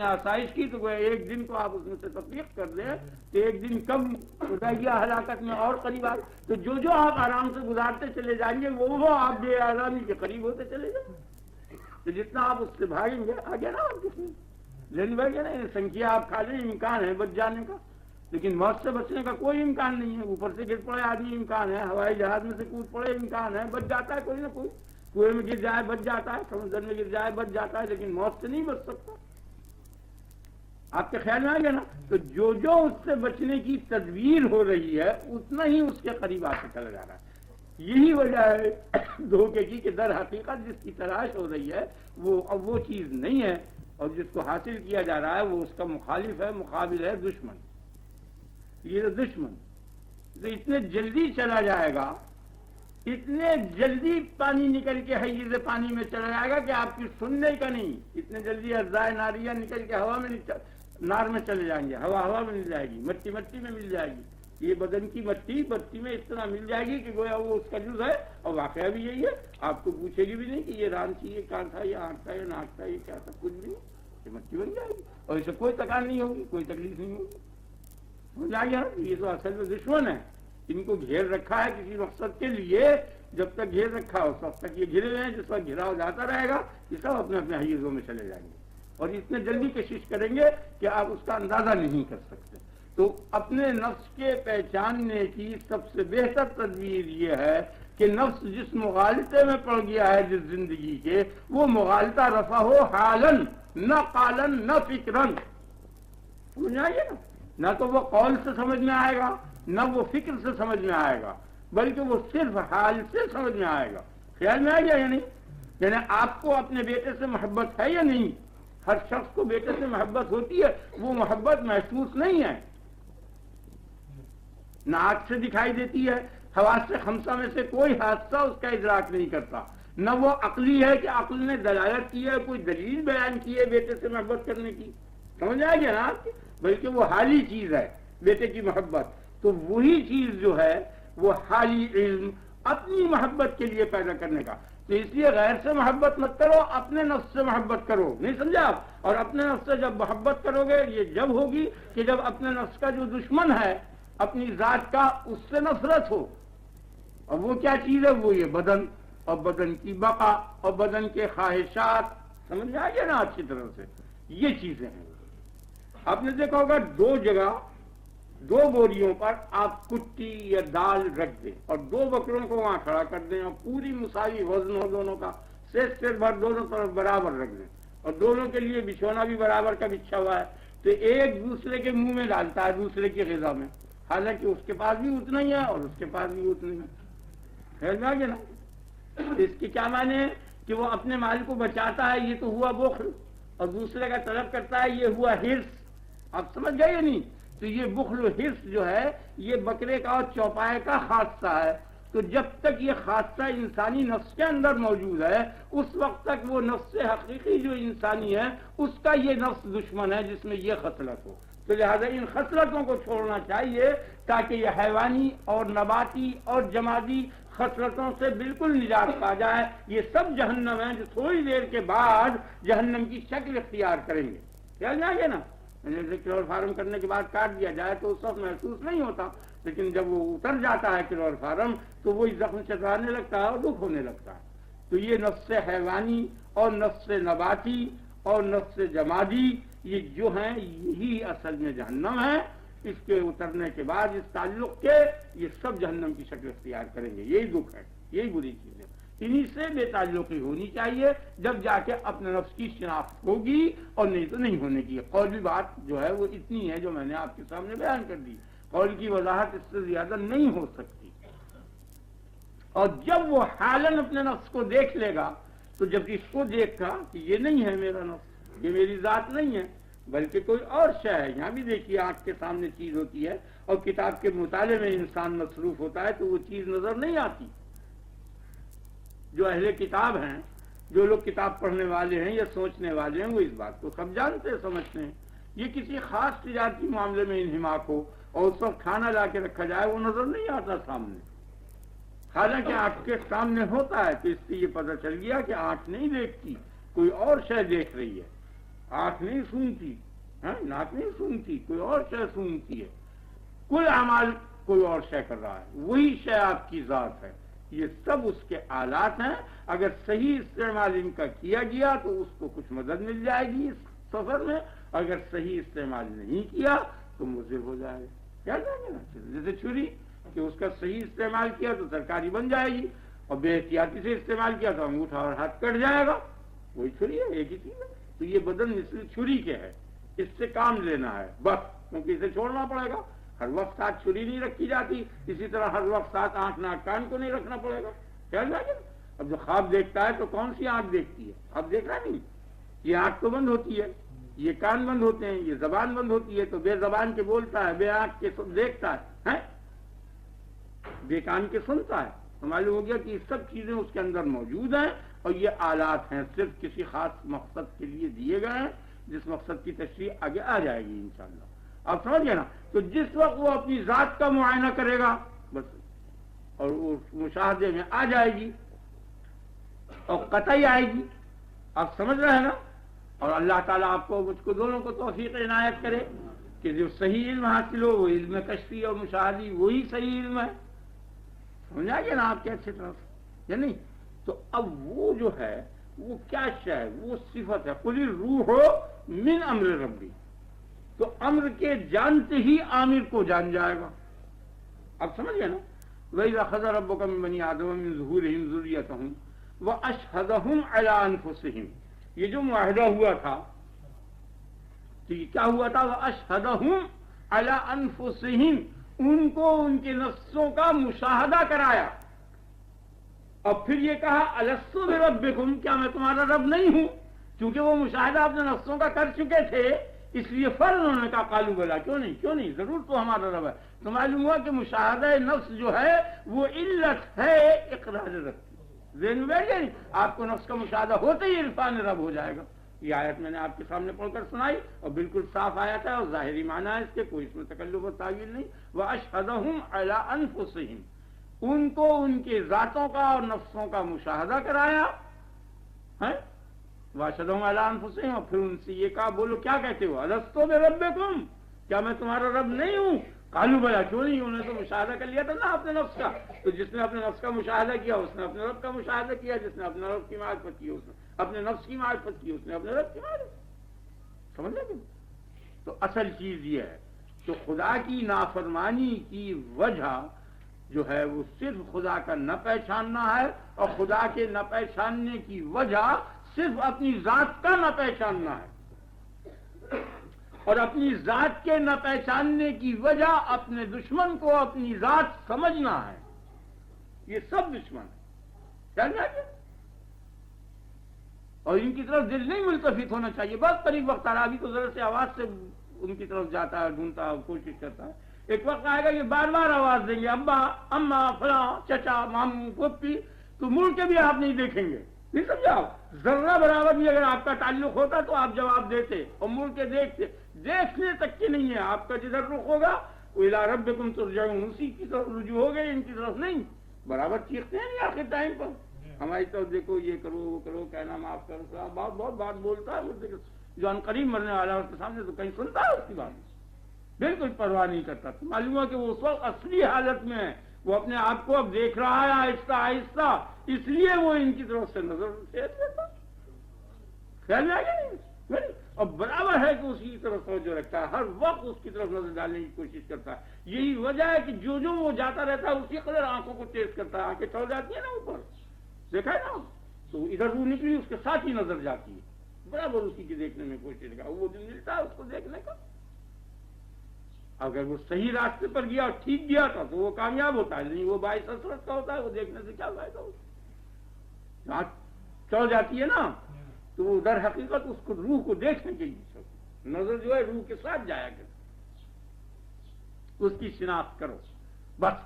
آسائش کی تو ایک دن کو آپ اس میں سے تفریق کر دیں کہ ایک دن کم خدائیہ ہلاکت میں اور قریب آ تو جو آپ آرام سے گزارتے چلے جائیں گے وہ آپ بے آرامی کے قریب ہوتے چلے جائیں تو جتنا آپ اس سے بھاگیں گے آگے نا آپ کسی لین بھائی نا سنکھیا آپ کھا لیں امکان ہے بچ جانے کا لیکن موت سے بچنے کا کوئی امکان نہیں ہے. اوپر سے گر پڑے آدمی امکان ہے, ہوائی جہاز میں سے کود پڑے امکان ہے, بچ جاتا ہے کوئی نہ کوئی, کنویں میں گر جائے بچ جاتا ہے, سمندر میں گر جائے بچ جاتا ہے, لیکن موت سے نہیں بچ سکتا. آپ کے خیال میں آ گیا نا. تو جو اس سے بچنے کی تدبیر ہو رہی ہے اتنا ہی اس کے قریب آ کے چلا جا رہا ہے. یہی وجہ ہے دھوکے کی کہ در حقیقت جس کی تلاش ہو رہی ہے وہ اب وہ چیز نہیں ہے, اور جس کو حاصل کیا جا رہا ہے وہ اس کا مخالف ہے, مقابل ہے دشمن. یہ دشمن تو اتنے جلدی چلا جائے گا, اتنے جلدی پانی نکل کے حیز پانی میں چلا جائے گا کہ آپ کی سننے کا نہیں. اتنے جلدی اجزائے ناریہ نکل کے ہوا میں نار میں چلے جائیں گے, ہوا میں مل جائے گی, مٹی میں مل جائے گی. یہ بدن کی مٹی میں اس طرح مل جائے گی کہ گویا وہ اس کا جز ہے, اور واقعہ بھی یہی ہے. آپ کو پوچھے گی بھی نہیں کہ یہ ران تھی, یہ کان تھا, یہ آنکھ تھا, یہ ناک تھا, یہ کیا تھا, کچھ بھی نہیں. یہ مٹی بن جائے گی اور اسے کوئی تکان نہیں ہوگی, کوئی تکلیف نہیں ہوگی. سمجھ آ گیا. یہ تو اصل میں دشمن ہے. ان کو گھیر رکھا ہے کسی مقصد کے لیے. جب تک گھیر رکھا اس وقت تک یہ گھرے ہوئے ہیں, جس وقت گھراؤ جاتا رہے گا یہ سب اپنے اپنے حیزوں میں چلے جائیں گے, اور اتنے جلدی کوشش کریں گے کہ آپ اس کا اندازہ نہیں کر سکتے. تو اپنے نفس کے پہچاننے کی سب سے بہتر تدبیر یہ ہے کہ نفس جس مغالطے میں پڑ گیا ہے جس زندگی کے, وہ مغالطہ رفع ہو حالن, نہ قالن, نہ فکرن. سمجھ آئیے نا. نہ تو وہ قول سے سمجھ میں آئے گا, نہ وہ فکر سے سمجھ میں آئے گا, بلکہ وہ صرف حال سے سمجھ میں آئے گا. خیال میں آ گیا یا نہیں؟ یعنی آپ کو اپنے بیٹے سے محبت ہے یا نہیں؟ ہر شخص کو بیٹے سے محبت ہوتی ہے, وہ محبت محسوس نہیں ہے, نہ آنکھ سے دکھائی دیتی ہے. حواس سے خمسہ میں سے کوئی حادثہ اس کا ادراک نہیں کرتا. نہ وہ عقلی ہے کہ عقل نے دلالت کی ہے, کوئی دلیل بیان کی ہے بیٹے سے محبت کرنے کی. سمجھ آ گیا نا آپ کی؟ بلکہ وہ حالی چیز ہے بیٹے کی محبت. تو وہی چیز جو ہے وہ حالی علم اپنی محبت کے لیے پیدا کرنے کا. تو اس لیے غیر سے محبت مت کرو, اپنے نفس سے محبت کرو. نہیں سمجھا آپ؟ اور اپنے نفس سے جب محبت کرو گے یہ جب ہوگی کہ جب اپنے نفس کا جو دشمن ہے اپنی ذات کا, اس سے نفرت ہو. اور وہ کیا چیز ہے؟ وہ یہ بدن, اور بدن کی بقا, اور بدن کے خواہشات. سمجھ میں آ گیا نا اچھی طرح سے؟ یہ چیزیں ہیں. آپ نے دیکھا ہوگا دو جگہ دو بوریوں پر آپ کٹی یا دال رکھ دیں اور دو بکروں کو وہاں کھڑا کر دیں, اور پوری مساوی وزن ہو دونوں کا, سیر بھر دونوں طرف برابر رکھ دیں, اور دونوں کے لیے بچھونا بھی برابر کا بچھا ہوا ہے. تو ایک دوسرے کے منہ میں ڈالتا ہے دوسرے کی غذا میں, حالانکہ اس کے پاس بھی اتنا ہی ہے اور اس کے پاس بھی اتنا ہی ہے. خیال میں آ گیا نا. اس کے کیا معنی ہے کہ وہ اپنے مال کو بچاتا ہے, یہ تو ہوا بخل, اور دوسرے کا طلب کرتا ہے, یہ ہوا حرص. آپ سمجھ گئے یا نہیں؟ تو یہ بخل و حرص جو ہے یہ بکرے کا اور چوپائے کا خاصہ ہے. تو جب تک یہ خاصہ انسانی نفس کے اندر موجود ہے اس وقت تک وہ نفس حقیقی جو انسانی ہے اس کا یہ نفس دشمن ہے جس میں یہ خصلت ہو. تو لہذا ان خصلتوں کو چھوڑنا چاہیے تاکہ یہ حیوانی اور نباتی اور جمادی خصلتوں سے بالکل نجات پا جائے. یہ سب جہنم ہیں جو تھوڑی دیر کے بعد جہنم کی شکل اختیار کریں گے. خیال میں آ گیا نا. کلور فارم کرنے کے بعد کاٹ دیا جائے تو اس وقت محسوس نہیں ہوتا, لیکن جب وہ اتر جاتا ہے کلور فارم تو وہی زخم چترانے لگتا ہے اور دکھ ہونے لگتا ہے. تو یہ نفس حیوانی اور نفس نباتی اور نفس جمادی یہ جو ہیں یہی اصل میں جہنم ہے. اس کے اترنے کے بعد اس تعلق کے یہ سب جہنم کی شکل اختیار کریں گے. یہی دکھ ہے, یہی بری چیز ہے. انہی سے بے تعلقی ہونی چاہیے, جب جا کے اپنے نفس کی شناخت ہوگی, اور نہیں تو نہیں ہونے کی. قولی بات جو ہے وہ اتنی ہے جو میں نے آپ کے سامنے بیان کر دی. قول کی وضاحت اس سے زیادہ نہیں ہو سکتی. اور جب وہ حالن اپنے نفس کو دیکھ لے گا تو جب اس کو دیکھا کہ یہ نہیں ہے میرا نفس, یہ میری ذات نہیں ہے بلکہ کوئی اور شے ہے. یہاں بھی دیکھیے آنکھ کے سامنے چیز ہوتی ہے اور کتاب کے مطالعے میں انسان مصروف ہوتا ہے تو وہ چیز نظر نہیں آتی. جو اہل کتاب ہیں, جو لوگ کتاب پڑھنے والے ہیں یا سوچنے والے ہیں, وہ اس بات کو سب جانتے سمجھتے ہیں. یہ کسی خاص تجارتی معاملے میں انہماک ہو اور اس وقت کھانا لا کے رکھا جائے وہ نظر نہیں آتا سامنے, حالانکہ آنکھ کے سامنے ہوتا ہے. تو اس سے یہ پتہ چل گیا کہ آنکھ نہیں دیکھتی, کوئی اور شے دیکھ رہی ہے. آنکھ نہیں سونگتی، ناک نہیں سونگتی، کوئی اور شے سونگتی ہے، کل اعمال کوئی اور شے کر رہا ہے، وہی شے آپ کی ذات ہے. یہ سب اس کے آلات ہیں. اگر صحیح استعمال ان کا کیا گیا تو اس کو کچھ مدد مل جائے گی اس سفر میں، اگر صحیح استعمال نہیں کیا تو مضر ہو جائے گا. کیا جائیں گے نا، جیسے چھری کہ اس کا صحیح استعمال کیا تو ترکاری بن جائے گی، اور بے احتیاطی سے استعمال کیا تو انگوٹھا اور ہاتھ کٹ جائے گا. وہی چھری ہے، ایک ہی چیز ہے. تو یہ بدن مثل چھری کے ہے، اس سے کام لینا ہے بس، کیونکہ اسے چھوڑنا پڑے گا. ہر وقت ساتھ چھری نہیں رکھی جاتی، اسی طرح ہر وقت ساتھ آنکھ ناک کان کو نہیں رکھنا پڑے گا. خیال رکھیں. اب جو خواب دیکھتا ہے تو کون سی آنکھ دیکھتی ہے؟ خواب دیکھ رہا نہیں، یہ آنکھ تو بند ہوتی ہے، یہ کان بند ہوتے ہیں، یہ زبان بند ہوتی ہے، تو بے زبان کے بولتا ہے، بے آنکھ کے دیکھتا ہے، بے کان کے سنتا ہے. تو معلوم ہو گیا کہ یہ سب چیزیں اس کے اندر موجود ہیں، اور یہ آلات ہیں، صرف کسی خاص مقصد کے لیے دیے گئے ہیں، جس مقصد کی تشریح آگے آ جائے گی انشاءاللہ. آپ سمجھ گئے نا؟ تو جس وقت وہ اپنی ذات کا معائنہ کرے گا بس، اور وہ مشاہدے میں آ جائے گی اور قطعی آئے گی. آپ سمجھ رہے ہیں نا؟ اور اللہ تعالیٰ آپ کو مجھ کو دونوں کو توفیق عنایت کرے کہ جو صحیح علم حاصل ہو وہ علم کشفی اور مشاہدی وہی صحیح علم ہے. سمجھا گیا نا آپ کے اچھی طرح سے یا نہیں؟ تو اب وہ جو ہے وہ کیا شے ہے؟ وہ صفت ہے قل الروح من امر ربی. تو امر کے جانتے ہی عامر کو جان جائے گا. اب سمجھ گئے نا؟ وَإِذَا أَخَذَ رَبُّكَ مِن بَنِي آدَمَ مِن ظُهُورِهِمْ ذُرِّيَّتَهُمْ وَأَشْهَدَهُمْ عَلَىٰ أَنفُسِهِمْ. یہ جو معاہدہ ہوا تھا تو یہ کیا ہوا تھا؟ وَأَشْهَدَهُمْ عَلَىٰ أَنفُسِهِمْ، ان کو ان کے نفسوں کا مشاہدہ کرایا، اور پھر یہ کہا أَلَسْتُ بِرَبِّكُمْ، کیا میں تمہارا رب نہیں ہوں؟ چونکہ وہ مشاہدہ اپنے نفسوں کا کر چکے تھے، اس لیے فر انہوں نے کہا قالوا بلا، کیوں نہیں ضرور تو ہمارا رب ہے. تو معلوم ہوا کہ مشاہدہ نفس جو ہے وہ علت ہے اقرار رب کی. ذہن میں بیٹھ گئی؟ آپ کو نفس کا مشاہدہ ہوتے ہی عرفان رب ہو جائے گا. یہ آیت میں نے آپ کے سامنے پڑھ کر سنائی، اور بالکل صاف آیت ہے، اور ظاہری معنی ہے اس کے، کوئی اس میں تکلف و تعویل نہیں. وَأَشْهَدَهُمْ عَلَىٰ أَنفُسِهِمْ، ان کو ان کے ذاتوں کا اور نفسوں کا مشاہدہ کرایا ہے. وَأَشْهَدَهُمْ عَلَىٰ أَنفُسِهِمْ، اور پھر ان سے یہ کہا بولو کیا کہتے ہو؟ أَلَسْتُ بِرَبِّكُمْ، کیا میں تمہارا رب نہیں ہوں؟ قالوا بلا، کیوں نہیں؟ انہوں نے تو مشاہدہ کر لیا تھا نا اپنے نفس کا. تو جس نے اپنے نفس کا مشاہدہ کیا اس نے اپنے رب کا مشاہدہ کیا، جس نے اپنے رب کی معرفت کی اس نے اپنے نفس کی معرفت کی، اس نے اپنے رب کی معرفت. سمجھ لیں؟ تو اصل چیز یہ ہے کہ خدا کی نافرمانی کی وجہ جو ہے وہ صرف خدا کا نہ پہچاننا ہے، اور خدا کے نہ پہچاننے کی وجہ صرف اپنی ذات کا نہ پہچاننا ہے، اور اپنی ذات کے نہ پہچاننے کی وجہ اپنے دشمن کو اپنی ذات سمجھنا ہے. یہ سب دشمن ہے، کیا جائے؟ اور ان کی طرف دل نہیں ملتفت ہونا چاہیے. بہت قریب وقت آ رہا، ابھی تو ذرا سے آواز سے ان کی طرف جاتا ہے، ڈھونڈتا ہے، کوشش کرتا ہے. ایک وقت آئے گا یہ بار بار آواز دیں گے، ابا، اماں، فلاں، چچا، ماموں، پھوپھی، تو مڑ کے بھی آپ نہیں دیکھیں گے. نہیں سمجھا؟ ذرہ برابر بھی اگر آپ کا تعلق ہوتا تو آپ جواب دیتے اور مڑ کے دیکھتے. دیکھنے تک کی نہیں ہے، آپ کا جدھر رخ ہوگا وہ الی ربکم ترجعون، اسی کی طرف رجوع ہو گئے، ان کی طرف نہیں. برابر چیختے ہیں نہیں آخر ٹائم پر ہماری طرف دیکھو، یہ کرو وہ کرو، کہنا معاف کرو. بہت بات بولتا ہے مجھ سے، جو ان قریب مرنے والا ہے اس کے سامنے تو کہیں سنتا ہے اس کی بات، بالکل پرواہ نہیں کرتا. تو معلوم ہے کہ وہ اس وقت اصلی حالت میں ہے، وہ اپنے آپ کو اب دیکھ رہا ہے آہستہ آہستہ، اس لیے وہ ان کی طرف سے نظر پھیر لیتا. خیال میں آ گیا نہیں؟ اور برابر ہے کہ اسی کی طرف توجہ رکھتا ہے، ہر وقت اس کی طرف نظر ڈالنے کی کوشش کرتا ہے. یہی وجہ ہے کہ جو وہ جاتا رہتا ہے اسی قدر آنکھوں کو تیز کرتا ہے. آنکھیں چڑھ جاتی ہیں نا اوپر، دیکھا ہے نا، تو ادھر روح نکلی اس کے ساتھ ہی نظر جاتی ہے، برابر اسی کی دیکھنے میں کوشش کرتا. وہ دن ملتا ہے اس کو دیکھنے کا. اگر وہ صحیح راستے پر گیا اور ٹھیک گیا تھا تو وہ کامیاب ہوتا ہے، نہیں وہ باعث حسرت کا ہوتا ہے. وہ دیکھنے سے کیا فائدہ ہوتا ہے؟ آنکھ چڑھ جاتی ہے نا تو وہ در حقیقت اس کو روح کو دیکھنے کے لیے نظر جو ہے روح کے ساتھ جایا کرے. اس کی شناخت کرو بس.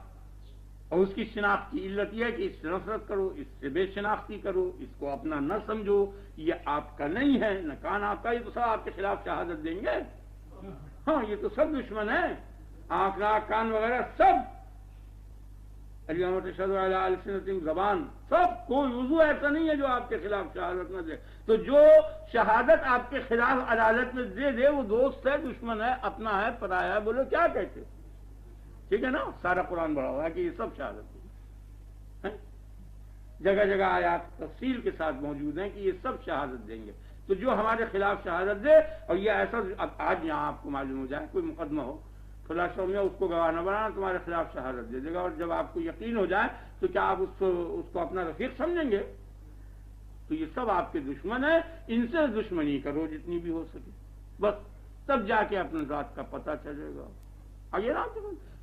اور اس کی شناخت کی علت یہ ہے کہ اس سے نفرت کرو، اس سے بے شناختی کرو، اس کو اپنا نہ سمجھو. یہ آپ کا نہیں ہے، نہ کان آپ کا. یہ تو سب آپ کے خلاف شہادت دیں گے. ہاں، یہ تو سب دشمن ہیں، آنکھ ناک کان وغیرہ سب. الیوم تشہد علی السنتہم، زبان سب، کوئی عضو ایسا نہیں ہے جو آپ کے خلاف شہادت نہ دے. تو جو شہادت آپ کے خلاف عدالت میں دے وہ دوست ہے، دشمن ہے، اپنا ہے، پرایا ہے، بولو کیا کہتے؟ ٹھیک ہے نا؟ سارا قرآن بڑھا ہوا ہے کہ یہ سب شہادت ہے. جگہ جگہ آیات تفصیل کے ساتھ موجود ہیں کہ یہ سب شہادت دیں گے. تو جو ہمارے خلاف شہادت دے، اور یہ ایسا آج یہاں آپ کو معلوم ہو جائے کوئی مقدمہ ہو، فلاں شعبے میں اس کو گواہ نہ بنانا، تمہارے خلاف شہادت دے دے گا، اور جب آپ کو یقین ہو جائے تو کیا آپ اس کو اپنا رفیق سمجھیں گے؟ تو یہ سب آپ کے دشمن ہیں، ان سے دشمنی کرو جتنی بھی ہو سکے، بس تب جا کے اپنے ذات کا پتہ چلے گا. آگے نا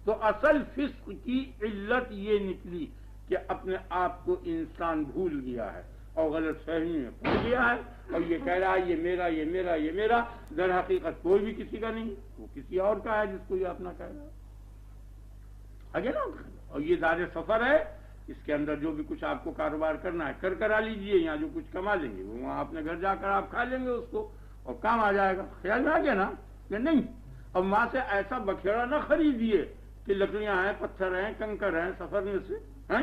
تو اصل فسق کی علت یہ نکلی کہ اپنے آپ کو انسان بھول گیا ہے اور غلط فہمی میں پڑ گیا ہے، اور یہ کہہ رہا ہے یہ میرا یہ میرا یہ میرا، در حقیقت کوئی بھی کسی کا نہیں، وہ کسی اور کا ہے جس کو یہ اپنا کہہ رہا ہے. آگے نا، اور یہ دار سفر ہے، اس کے اندر جو بھی کچھ آپ کو کاروبار کرنا ہے کرا لیجئے، یہاں جو کچھ کما لیں گے وہ وہاں اپنے گھر جا کر آپ کھا لیں گے اس کو، اور کام آ جائے گا. خیال میں آ گیا نا کہ نہیں؟ اب وہاں سے ایسا بکھیڑا نہ خریدیے کہ لکڑیاں ہیں، پتھر ہیں، کنکر ہیں، سفر میں سے ہیں،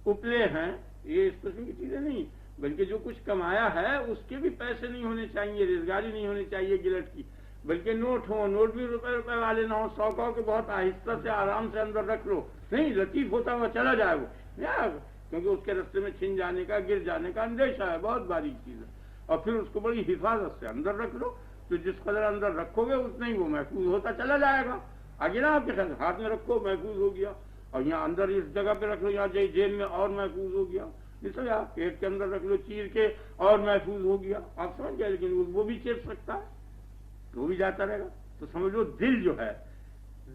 اپلے ہیں، یہ اس قسم کی چیزیں نہیں، بلکہ جو کچھ کمایا ہے اس کے بھی پیسے نہیں ہونے چاہیے، ریزگاری نہیں ہونی چاہیے گلٹ کی، بلکہ نوٹ ہوں، نوٹ بھی روپے والے نہ ہوں، 100 کہ بہت آہستہ سے آرام سے اندر رکھ لو، نہیں لطیف ہوتا ہوا چلا جائے وہ، کیونکہ اس کے رستے میں چھن جانے کا، گر جانے کا اندیشہ ہے، بہت باریک چیز ہے. اور پھر اس کو بڑی حفاظت سے اندر رکھ لو، تو جس قدر اندر رکھو گے اتنا ہی وہ محفوظ ہوتا چلا جائے گا. آگے نا آپ کے خیال ہاتھ میں رکھو محفوظ ہو گیا، اور یہاں اندر اس جگہ پہ رکھ لو، یہاں جیل میں اور محفوظ ہو گیا، اس لیے آپ پیٹ کے اندر رکھ لو چیر کے اور محفوظ ہو گیا. آپ سمجھ گئے؟ لیکن وہ بھی چیر سکتا ہے، وہ بھی جاتا رہے گا. تو سمجھ لو دل جو ہے،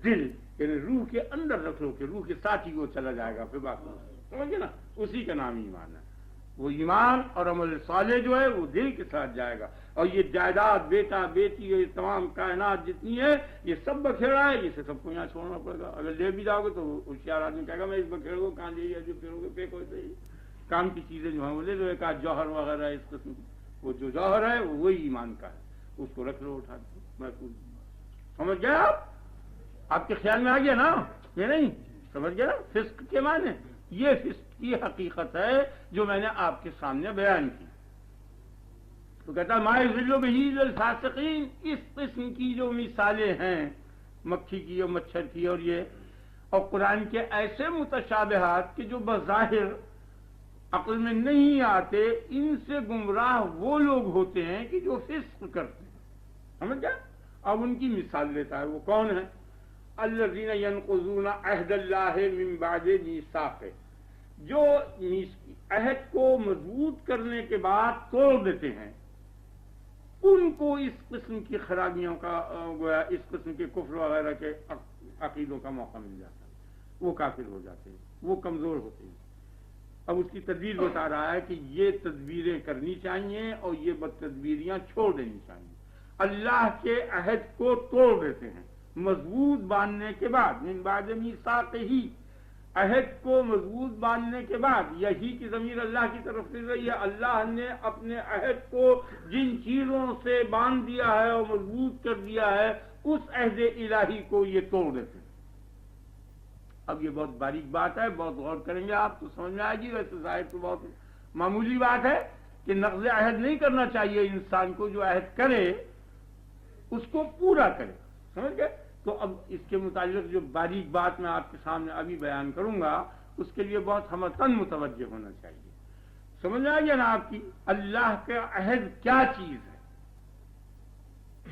دل یعنی روح کے اندر رکھ لو کہ روح کے ساتھ ہی وہ چلا جائے گا، پھر باقی سمجھے نا، اسی کا نام ایمان ہے. وہ ایمان اور عمل صالح جو ہے وہ دل کے ساتھ جائے گا. اور یہ جائیداد، بیٹا بیٹی، یہ تمام کائنات جتنی ہے یہ سب بکھیڑا ہے، جسے سب کو یہاں چھوڑنا پڑے گا. اگر لے بھی جاؤ گے تو ہوشیار آدمی کہے گا میں اس بکھیڑے کو کہاں لے، جو پھرو گے پھینکو اسے، کام کی چیزیں جو ہیں وہ لے لو، ایک آدھ جوہر وغیرہ اس قسم کی، وہ جو جوہر ہے وہی ایمان کا ہے، اس کو رکھ لو اٹھا کے محفوظ. سمجھ گئے آپ کے خیال میں آ گیا نا؟ یہ نہیں سمجھ گئے نا فسق کے معنی؟ یہ فسق کی حقیقت ہے جو میں نے آپ کے سامنے بیان کی. تو کہتا ما یضل بہ الفاسقین، اس قسم کی جو مثالیں ہیں مکھی کی اور مچھر کی اور یہ، اور قرآن کے ایسے متشابہات کہ جو بظاہر عقل میں نہیں آتے، ان سے گمراہ وہ لوگ ہوتے ہیں کہ جو فسق کرتے ہیں. سمجھ گئے؟ اب ان کی مثال لیتا ہے، وہ کون ہے؟ الذین ینقضون عہد اللہ من بعد میثاقہ، جو عہد کو مضبوط کرنے کے بعد توڑ دیتے ہیں، ان کو اس قسم کی خرابیوں کا گویا اس قسم کے کفر وغیرہ کے عقیدوں کا موقع مل جاتا ہے، وہ کافر ہو جاتے ہیں، وہ کمزور ہوتے ہیں. اب اس کی تدبیر بتا رہا ہے کہ یہ تدبیریں کرنی چاہیے اور یہ بد تدبیریاں چھوڑ دینی چاہیے. اللہ کے عہد کو توڑ دیتے ہیں مضبوط باندھنے کے بعد، من بعد میثاقہ، عہد کو مضبوط باندھنے کے بعد. یہی کی ضمیر اللہ کی طرف سے رہی ہے، اللہ نے اپنے عہد کو جن چیزوں سے باندھ دیا ہے اور مضبوط کر دیا ہے، اس عہد الہی کو یہ توڑ دیتے ہیں. اب یہ بہت باریک بات ہے، بہت غور کریں گے آپ تو سمجھ میں آئے گی. ویسے ظاہر تو بہت معمولی بات ہے کہ نقض عہد نہیں کرنا چاہیے انسان کو، جو عہد کرے اس کو پورا کرے. سمجھ گئے؟ تو اب اس کے متعلق جو باریک بات میں آپ کے سامنے ابھی بیان کروں گا اس کے لیے بہت ہمتن متوجہ ہونا چاہیے. سمجھ میں آئیے نا آپ کی اللہ کا عہد کیا چیز ہے؟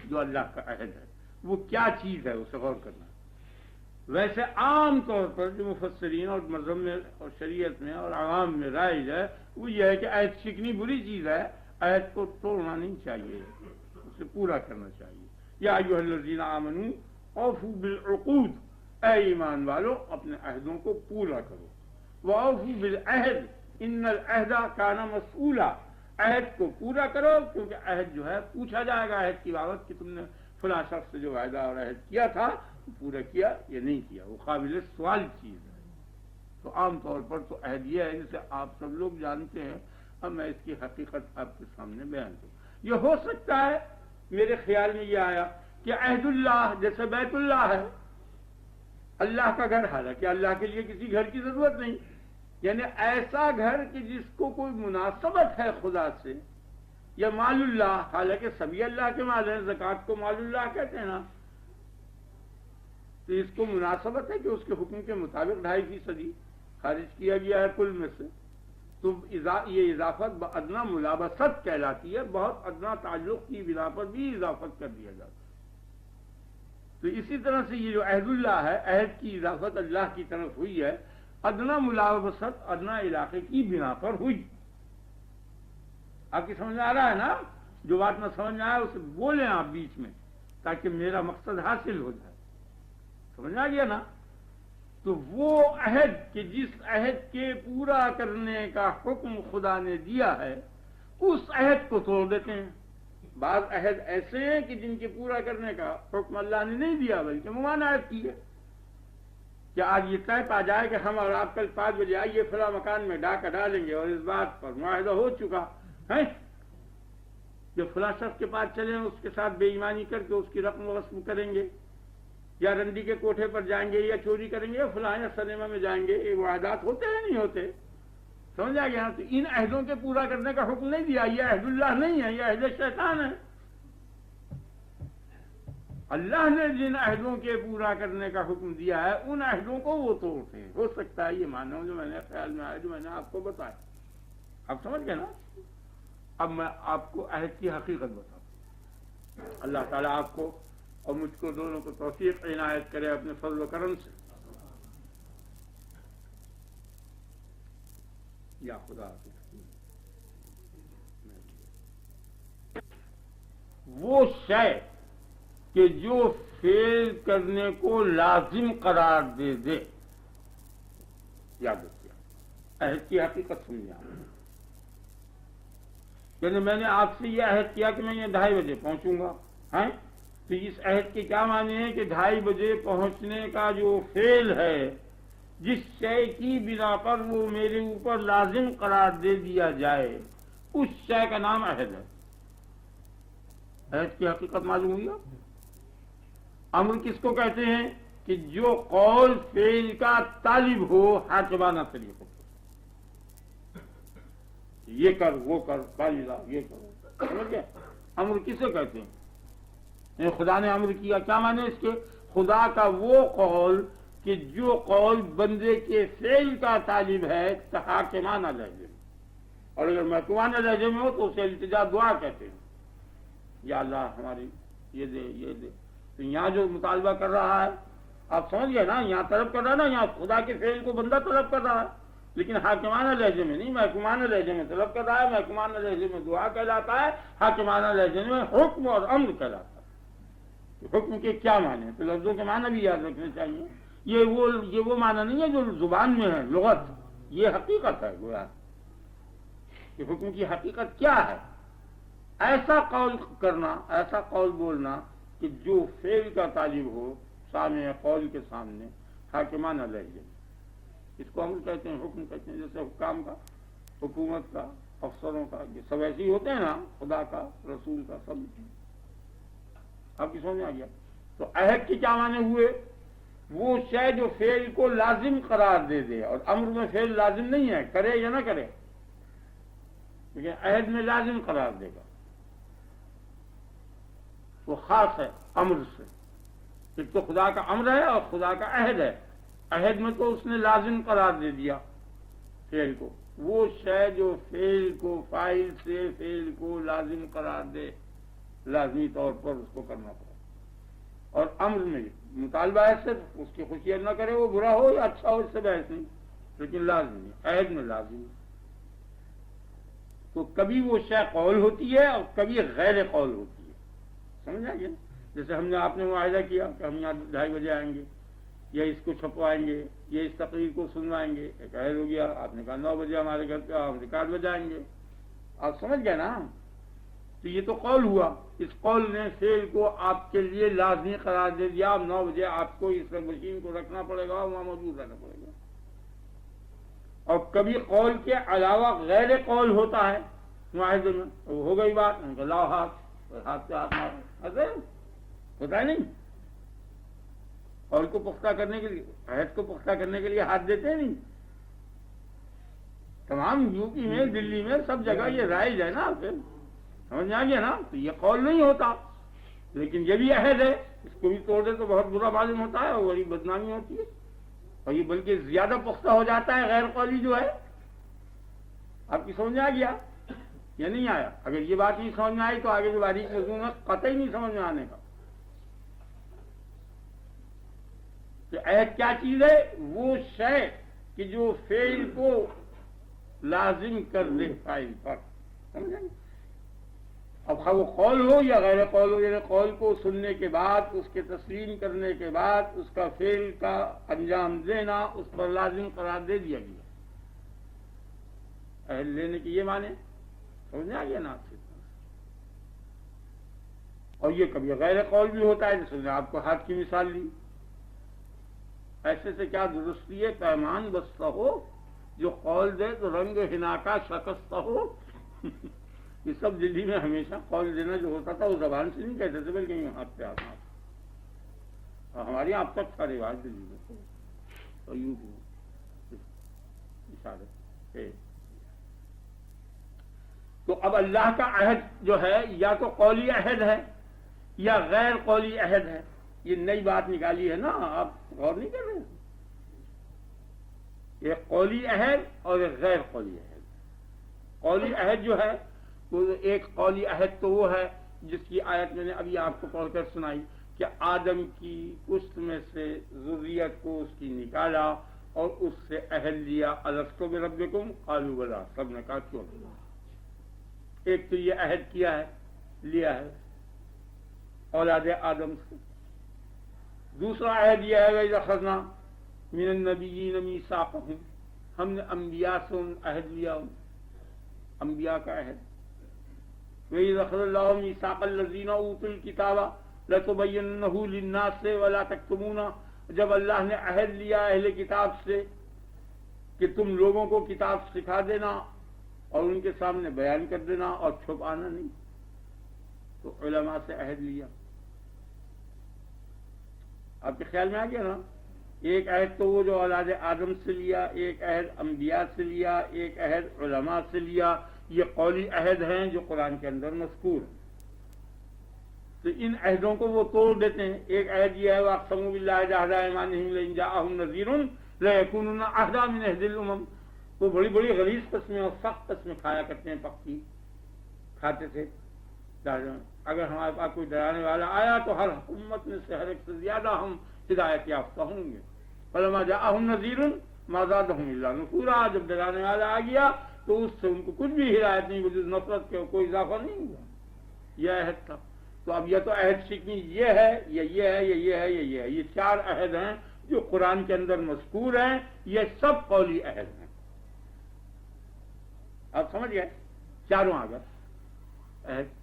جو اللہ کا عہد ہے وہ کیا چیز ہے، اسے غور کرنا. ویسے عام طور پر جو مفسرین اور مذہب میں اور شریعت میں اور عوام میں رائج ہے وہ یہ ہے کہ عہد شکنی بری چیز ہے، عہد کو توڑنا نہیں چاہیے، اسے پورا کرنا چاہیے. یا ایھا الذین آمنوا اوفوا بالعقود، اے ایمان والو اپنے عہدوں کو پورا کرو. واوفوا بالعہد ان العہد کان مسئولا، عہد کو پورا کرو کیونکہ عہد جو ہے پوچھا جائے گا عہد کی بابت کہ تم نے فلاں شخص سے جو وعدہ اور عہد کیا تھا پورا کیا یا نہیں کیا، وہ قابل سوال چیز ہے. تو عام طور پر تو عہد یہ ہے جسے آپ سب لوگ جانتے ہیں. اب میں اس کی حقیقت آپ کے سامنے بیان کروں. یہ ہو سکتا ہے میرے خیال میں یہ آیا کہ عہد اللہ جیسے بیت اللہ ہے، اللہ کا گھر، حالانکہ اللہ کے لیے کسی گھر کی ضرورت نہیں، یعنی ایسا گھر کہ جس کو کوئی مناسبت ہے خدا سے، یا مال اللہ، حالانکہ سبھی اللہ کے مال ہیں، زکوٰۃ کو مال اللہ کہتے ہیں نا، تو اس کو مناسبت ہے کہ اس کے حکم کے مطابق 2.5% خارج کیا گیا ہے کل میں سے، تو یہ اضافت ادنا ملابست کہلاتی ہے، بہت ادنا تعلق کی بنا پر بھی اضافت کر دیا جاتا ہے۔ تو اسی طرح سے یہ جو عہد اللہ ہے، عہد کی اضافت اللہ کی طرف ہوئی ہے، ادنا ملابست ادنا علاقے کی بنا پر ہوئی۔ آپ کی سمجھ میں آ رہا ہے نا؟ جو بات میں سمجھ میں آیا اسے بولیں آپ بیچ میں، تاکہ میرا مقصد حاصل ہو جائے۔ سمجھ آ گیا نا؟ تو وہ عہد کہ جس عہد کے پورا کرنے کا حکم خدا نے دیا ہے، اس عہد کو توڑ دیتے ہیں۔ بعض عہد ایسے ہیں کہ جن کے پورا کرنے کا حکم اللہ نے نہیں دیا، بلکہ ممانعت کی ہے، کہ آج یہ طے پا جائے کہ ہم اور آپ کل 5 بجے آئیے فلاں مکان میں ڈاکہ ڈالیں گے، اور اس بات پر معاہدہ ہو چکا ہے کہ فلاں شخص کے پاس چلیں، اس کے ساتھ بے ایمانی کر کے اس کی رقم غصب کریں گے، یا رنڈی کے کوٹھے پر جائیں گے، یا چوری کریں گے، یا فلاں یا سنیما میں جائیں گے۔ یہ معاہدات ہوتے ہیں نہیں ہوتے؟ سمجھ آ گیا؟ تو ان عہدوں کے پورا کرنے کا حکم نہیں دیا، یہ عہد اللہ نہیں ہے، یہ عہد شیطان ہے۔ اللہ نے جن عہدوں کے پورا کرنے کا حکم دیا ہے، ان عہدوں کو وہ توڑتے ہیں۔ ہو سکتا ہے یہ مانو جو میں نے خیال میں آیا، جو میں نے آپ کو بتایا، آپ سمجھ گئے نا؟ اب میں آپ کو عہد کی حقیقت بتاتا ہوں۔ اللہ تعالیٰ آپ کو اور مجھ کو دونوں کو توفیق عنایت کرے اپنے فضل و کرم سے۔ یا خدا وہ شے کہ جو فعل کرنے کو لازم قرار دے دے، یاد رکھیے عہد کی حقیقت سمجھا۔ یعنی میں نے آپ سے یہ عہد کیا کہ میں یہ 2:30 بجے پہنچوں گا، ہیں؟ تو اس عہد کے کیا معنی ہے کہ 2:30 بجے پہنچنے کا جو فعل ہے، جس شے کی بنا پر وہ میرے اوپر لازم قرار دے دیا جائے، اس شے کا نام عہد ہے۔ عہد کی حقیقت معلوم ہوئی؟ امر کس کو کہتے ہیں؟ کہ جو قول فعل کا طالب ہو حاکمانہ طریقوں سے، یہ کر وہ کر، بالیلا یہ کرو، سمجھ گئے؟ امر کسے کہتے ہیں؟ خدا نے امر کیا، کیا معنی اس کے؟ خدا کا وہ قول کہ جو قول بندے کے فعل کا طالب ہے حاکمانہ لہجے میں، اور اگر محکومانہ لہجے میں ہو تو اسے التجا دعا کہتے ہیں، یا اللہ ہماری یہ دے یہ دے۔ تو یہاں جو مطالبہ کر رہا ہے آپ سمجھ گئے نا، یہاں طلب کر رہا ہے نا، یہاں خدا کے فعل کو بندہ طلب کر رہا ہے، لیکن حاکمانہ لہجے میں نہیں، محکومانہ لہجے میں طلب کر رہا ہے۔ محکومانہ لہجے میں دعا کہلاتا ہے، حاکمانہ لہجے میں حکم اور امر کہلاتا ہے۔ حکم کے کیا معنی ہیں؟ تو لفظوں کے معنی بھی یاد رکھنے چاہیے۔ یہ وہ معنی نہیں ہے جو زبان میں ہے، لغت، یہ حقیقت ہے گویا کہ حکم کی حقیقت کیا ہے؟ ایسا قول کرنا، ایسا قول بولنا کہ جو فعل کا طالب ہو سامنے قول کے سامنے حاکمانہ لہجے میں، اس کو امر کہتے ہیں، حکم کہتے ہیں۔ جیسے حکام کا، حکومت کا، افسروں کا، یہ سب ایسے ہی ہوتے ہیں نا، خدا کا، رسول کا، سب۔ آپ کی سمجھ میں آ گیا؟ تو عہد کے کیا معنی ہوئے؟ وہ شے جو فعل کو لازم قرار دے دے، اور امر میں فعل لازم نہیں ہے، کرے یا نہ کرے، لیکن عہد میں لازم قرار دے گا، وہ خاص ہے امر سے۔ ایک تو خدا کا امر ہے اور خدا کا عہد ہے۔ عہد میں تو اس نے لازم قرار دے دیا فعل کو، وہ شے جو فعل کو، فاعل سے فعل کو لازم قرار دے، لازمی طور پر اس کو کرنا پڑے۔ اور امر میں مطالبہ ہے صرف اس کی خوشی نہ کرے، وہ برا ہو یا اچھا ہو، اس سے بحث نہیں، لیکن لازمی ہے، عہد میں لازمی ہے۔ تو کبھی وہ شے قول ہوتی ہے اور کبھی غیر قول ہوتی ہے، سمجھ آئیے؟ جیسے ہم نے آپ نے معاہدہ کیا کہ ہم یہاں 2:30 بجے آئیں گے، یا اس کو چھپوائیں گے، یا اس تقریر کو سنوائیں گے، ایک عہد ہو گیا۔ آپ نے کہا 9 بجے ہمارے گھر پہ ہم ریکارڈ بجائیں گے، آپ سمجھ گئے نا؟ تو یہ تو قول ہوا، اس قول نے فعل کو آپ کے لیے لازمی قرار دے دیا، اب 9 بجے آپ کو اس مشین کو رکھنا پڑے گا، وہاں موجود رہنا پڑے گا۔ اور کبھی قول کے علاوہ غیر قول ہوتا ہے معاہدے میں، وہ ہو گئی بات، ان کو لاؤ ہاتھ پہ ہاتھ مارو، ایسے ہوتا ہے نہیں؟ قول کو پختہ کرنے کے لیے، عہد کو پختہ کرنے کے لیے ہاتھ دیتے نہیں؟ تمام یو پی میں، دلی میں، سب جگہ یہ رائج ہے نا، پھر سمجھ میں آ گیا نا؟ تو یہ قول نہیں ہوتا، لیکن یہ بھی عہد ہے، اس کو بھی توڑ دے تو بہت برا معلوم ہوتا ہے اور بڑی بدنامی ہوتی ہے، اور یہ بلکہ زیادہ پختہ ہو جاتا ہے غیر قولی جو ہے۔ آپ کی سمجھ میں آ گیا یا نہیں آیا؟ اگر یہ بات نہیں سمجھ میں آئی تو آگے جو باریک موضوع ہے قطعی نہیں سمجھ میں آنے کا۔ کہ عہد کیا چیز ہے؟ وہ شے کہ جو فعل کو لازم کر دے فاعل پر، سمجھیں؟ اب وہ قول ہو یا غیر قول ہو، یعنی قول کو سننے کے بعد، اس کے تسلیم کرنے کے بعد اس کا فعل کا انجام دینا، اس پر لازم قرار دے دیا گیا۔ عہد لینے کی یہ معنی سمجھنے آ گیا نا آپ سے؟ اور یہ کبھی غیر قول بھی ہوتا ہے، جیسے میں آپ کو ہاتھ کی مثال لی، ایسے سے کیا درستی ہے پیمان بستہ ہو، جو قول دے تو رنگ حنا کا شکستہ ہو۔ یہ سب دلی میں ہمیشہ قول دینا جو ہوتا تھا وہ زبان سے نہیں کہتے تھے، بلکہ ہاتھ پہ آسنا، اور ہمارے یہاں اب تک کا رواج دلی میں، اور یوں اشارے۔ تو اب اللہ کا عہد جو ہے یا تو قولی عہد ہے یا غیر قولی عہد ہے، یہ نئی بات نکالی ہے نا، آپ غور نہیں کر رہے ہیں؟ ایک قولی عہد اور ایک غیر قولی عہد۔ قولی عہد جو ہے تو ایک قولی عہد تو وہ ہے جس کی آیت میں نے ابھی آپ کو پڑھ کر سنائی کہ آدم کی پشت میں سے ذریت کو اس کی نکالا اور اس سے عہد لیا، الستو بربکم قالوا بلی، سب نے کہا کیوں نہیں۔ ایک تو یہ عہد کیا ہے، لیا ہے اولاد آدم سے۔ دوسرا عہد یہ ہے وَإِذْ أَخَذْنَا مِنَ النَّبِيِّينَ مِيثَاقَهُمْ، ہم نے انبیاء سے عہد لیا، انبیاء کا عہد۔ وَإِذْ أَخَذَ اللَّهُ مِيثَاقَ الَّذِينَ أُوتُوا الْكِتَابَ لَتُبَيِّنُنَّهُ لِلنَّاسِ وَلَا تَكْتُمُونَهُ، جب اللہ نے عہد لیا اہل کتاب سے کہ تم لوگوں کو کتاب سکھا دینا اور ان کے سامنے بیان کر دینا اور چھپانا نہیں، تو علماء سے عہد لیا۔ آپ کے خیال میں آ گیا نا؟ ایک عہد تو وہ جو اولاد آدم سے لیا، ایک عہد انبیاء سے لیا، ایک عہد علماء سے لیا۔ یہ قولی عہد ہیں جو قرآن کے اندر مذکور ہیں۔ تو ان عہدوں کو وہ توڑ دیتے ہیں۔ ایک عہد یہ ہے وَأَقْسَمُوا بِاللَّهِ جَهْدَ أَيْمَانِهِمْ لَئِن جَاءَهُمْ نَذِيرٌ لَيَكُونُنَّ أَهْدَىٰ مِنْ عَهْدِ الْأُمَمِ، وہ بڑی بڑی غلیظ قسمیں اور سخت قسمیں کھایا کرتے ہیں، پکی کھاتے تھے۔ اگر ہمارے پاس کوئی ڈرانے والا آیا تو ہر امت میں سے ہر ایک سے زیادہ ہم ہدایت یافتہ ہوں گے۔ فَلَمَّا جَاءَهُمْ نَذِيرٌ مَا زَادَهُمْ إِلَّا نُفُورًا، جب ڈرانے والا آ گیا تو اس سے ان کو کچھ بھی ہدایت نہیں، بجز نفرت کے کوئی اضافہ نہیں ہوا۔ یہ عہد تھا۔ تو اب یا تو عہد شکنی یہ ہے یا یہ ہے یا یہ ہے یا یہ ہے، یہ چار عہد ہیں جو قرآن کے اندر مذکور ہیں، یہ سب قولی عہد ہیں۔ آپ سمجھ گئے؟ چاروں آ گئے عہد۔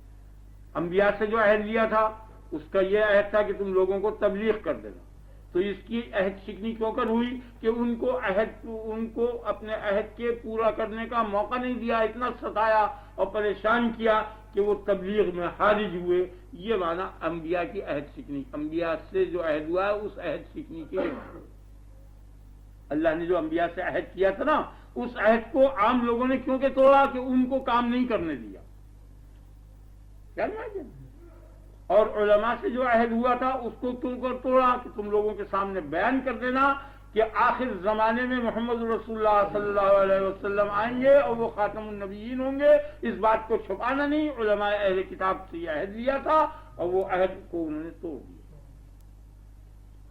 انبیاء سے جو عہد لیا تھا اس کا یہ عہد تھا کہ تم لوگوں کو تبلیغ کر دینا، تو اس کی عہد شکنی کیوں کر ہوئی کہ ان کو اپنے عہد کے پورا کرنے کا موقع نہیں دیا، اتنا ستایا اور پریشان کیا کہ وہ تبلیغ میں حارج ہوئے۔ یہ معنی انبیاء کی عہد شکنی، انبیاء سے جو عہد ہوا ہے اس عہد شکنی کے معنی۔ اللہ نے جو انبیاء سے عہد کیا تھا نا، اس عہد کو عام لوگوں نے کیوں کہ توڑا کہ ان کو کام نہیں کرنے دیا۔ اور علماء سے جو عہد ہوا تھا اس کو کیوں کر توڑا کہ تم لوگوں کے سامنے بیان کر دینا کہ آخر زمانے میں محمد رسول اللہ صلی اللہ علیہ وسلم آئیں گے اور وہ خاتم النبیین ہوں گے، اس بات کو چھپانا نہیں۔ علماء اہل کتاب سے یہ عہد لیا تھا اور وہ عہد کو انہوں نے توڑ دیا۔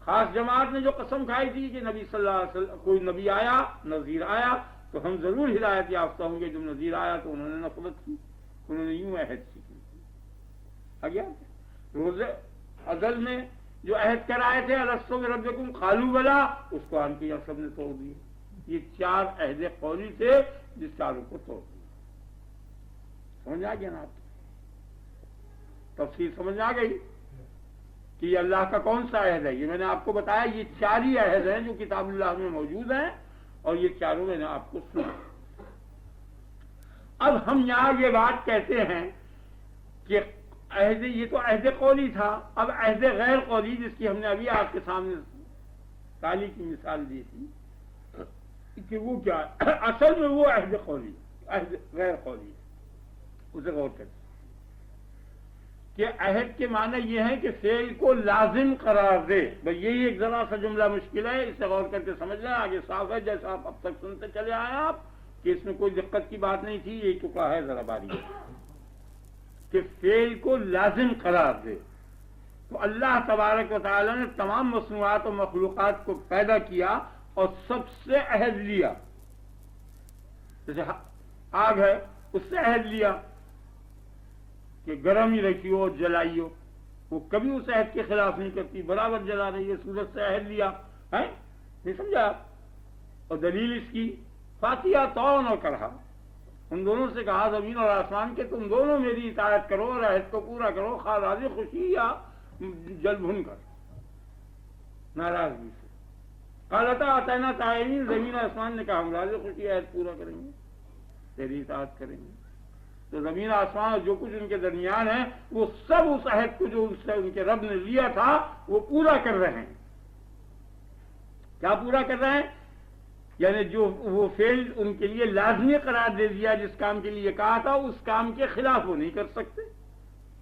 خاص جماعت نے جو قسم کھائی تھی کہ نبی صلی اللہ علیہ وسلم کوئی نبی آیا، نذیر آیا تو ہم ضرور ہدایت یافتہ ہوں گے، جب نذیر آیا تو انہوں نے نفرت کی، انہوں نے یوں عہد کی۔ آگیا روز ازل میں جو عہد کرائے تھے الستو بربکم قالوا بلی، اس کو ان کے سب نے توڑ دیا۔ یہ چار عہد قولی تھے جس چاروں کو توڑ دیا۔ سمجھ آ گیا نا آپ؟ تفصیل سمجھ آ گئی کہ یہ اللہ کا کون سا عہد ہے؟ یہ میں نے آپ کو بتایا، یہ چار ہی عہد ہیں جو کتاب اللہ میں موجود ہیں، اور یہ چاروں میں نے آپ کو سنا۔ اب ہم یہاں یہ بات کہتے ہیں کہ عہد، یہ تو عہد قولی تھا، اب عہد غیر قولی جس کی ہم نے ابھی آپ کے سامنے تالی کی مثال دی تھی کہ وہ کیا ہے، اصل میں وہ عہد قولی، عہد غیر قولی ہے، اسے غور کریں کہ عہد کے معنی یہ ہے کہ فعل کو لازم قرار دے. بھئی یہی ایک ذرا سا جملہ مشکل ہے، اسے غور کر کے سمجھ لیں، آگے صاف ہے جیسا آپ اب تک سنتے چلے آئے آپ کہ اس میں کوئی دقت کی بات نہیں تھی. یہی ٹکڑا ہے ذرا باری کہ فعل کو لازم قرار دے. تو اللہ تبارک و تعالی نے تمام مصنوعات و مخلوقات کو پیدا کیا اور سب سے عہد لیا. جیسے آگ ہے، اس سے عہد لیا کہ گرم ہی رکھیو اور جلائیو، وہ کبھی اس عہد کے خلاف نہیں کرتی، برابر جلا رہی ہے. سورج سے عہد لیا ہے، نہیں سمجھا آپ؟ اور دلیل اس کی فاتحہ طون اور کرہا، ان دونوں سے کہا زمین اور آسمان کے تم دونوں میری اطاعت کرو اور عہد کو پورا کرو، خواہ راضی خوشی یا جل بھن کر ناراضگی سے. قالتا اتینا طائعین، زمین اور آسمان نے کہا ہم راضی خوشی عہد پورا کریں گے، تیری اطاعت کریں گے. تو زمین آسمان اور جو کچھ ان کے درمیان ہے وہ سب اس عہد کو جو ان سے ان کے رب نے لیا تھا وہ پورا کر رہے ہیں. کیا پورا کر رہے ہیں؟ یعنی جو وہ فعل ان کے لیے لازمی قرار دے دیا جس کام کے لیے کہا تھا، اس کام کے خلاف وہ نہیں کر سکتے.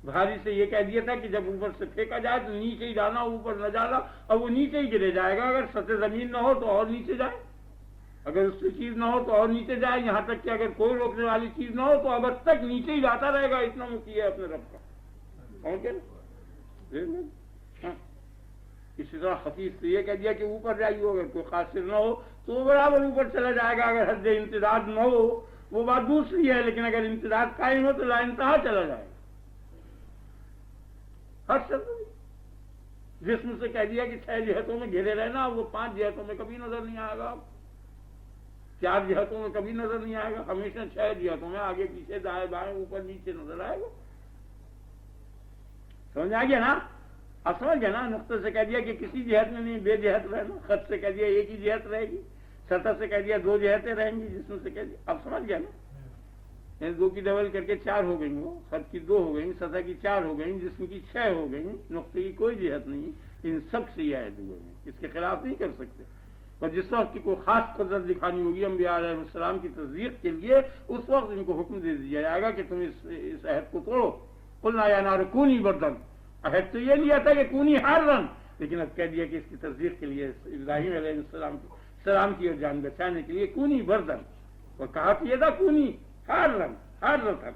بھاری سے یہ کہہ دیا تھا کہ جب اوپر سے پھینکا جائے تو نیچے ہی جانا، اوپر نہ جانا، اور وہ نیچے ہی گرے جائے گا. اگر سطح زمین نہ ہو تو اور نیچے جائے، اگر اس سے چیز نہ ہو تو اور نیچے جائے، یہاں تک کہ اگر کوئی روکنے والی چیز نہ ہو تو اب تک نیچے ہی جاتا رہے گا. اتنا مکی ہے اپنے رب کا. اسی طرح حفیظ سے یہ کہہ دیا کہ اوپر جائیے، اگر کوئی قاصر نہ ہو تو وہ برابر اوپر چلا جائے گا. اگر حد امتداد نہ ہو وہ بات دوسری ہے، لیکن اگر امتداد قائم ہو تو لا انتہا چلا جائے گا. ہر شخص جسم سے کہہ دیا کہ 6 جہتوں میں گھیرے رہنا، وہ 5 جہتوں میں کبھی نظر نہیں آئے گا، 4 جہتوں میں کبھی نظر نہیں آئے گا. ہمیشہ 6 جہتوں میں آگے پیچھے دائیں بائیں اوپر نیچے نظر آئے گا. سمجھ آ گیا نا؟ اب سمجھ گیا نا؟ نقطے سے کہہ دیا کہ کسی جہت میں نہیں، بے جہت رہنا. خط سے کہہ دیا ایک ہی جہت رہے گی. سطح سے کہہ دیا 2 جہتیں رہیں گی. جسم سے کہہ دیا. اب سمجھ گیا نا؟ یعنی 2 کی ڈبل کر کے 4 ہو گئی، وہ خط کی 2 ہو گئی، سطح کی 4 ہو گئی، جسم کی 6 ہو گئی. نقطے کی کوئی جہت نہیں. ان سب سے یہ عہد ہوئے ہیں، اس کے خلاف نہیں کر سکتے. اور جس وقت کی کوئی خاص قدرت دکھانی ہوگی انبیاء علیہ السلام کی تصدیق کے لیے، اس وقت ان کو حکم دے دیا جائے گا کہ تم اس عہد کو توڑو. قلنا یا نار کونی بردن، عہد تو یہ لیا تھا کہ کونی حارن، لیکن اب کہہ دیا کہ اس کی تصدیق کے لیے ابراہیم علیہ السلام کی اور جان بچانے کے لیے کونی بردن، اور کہا کہ یہ تھا کونی حارن، حارن تھا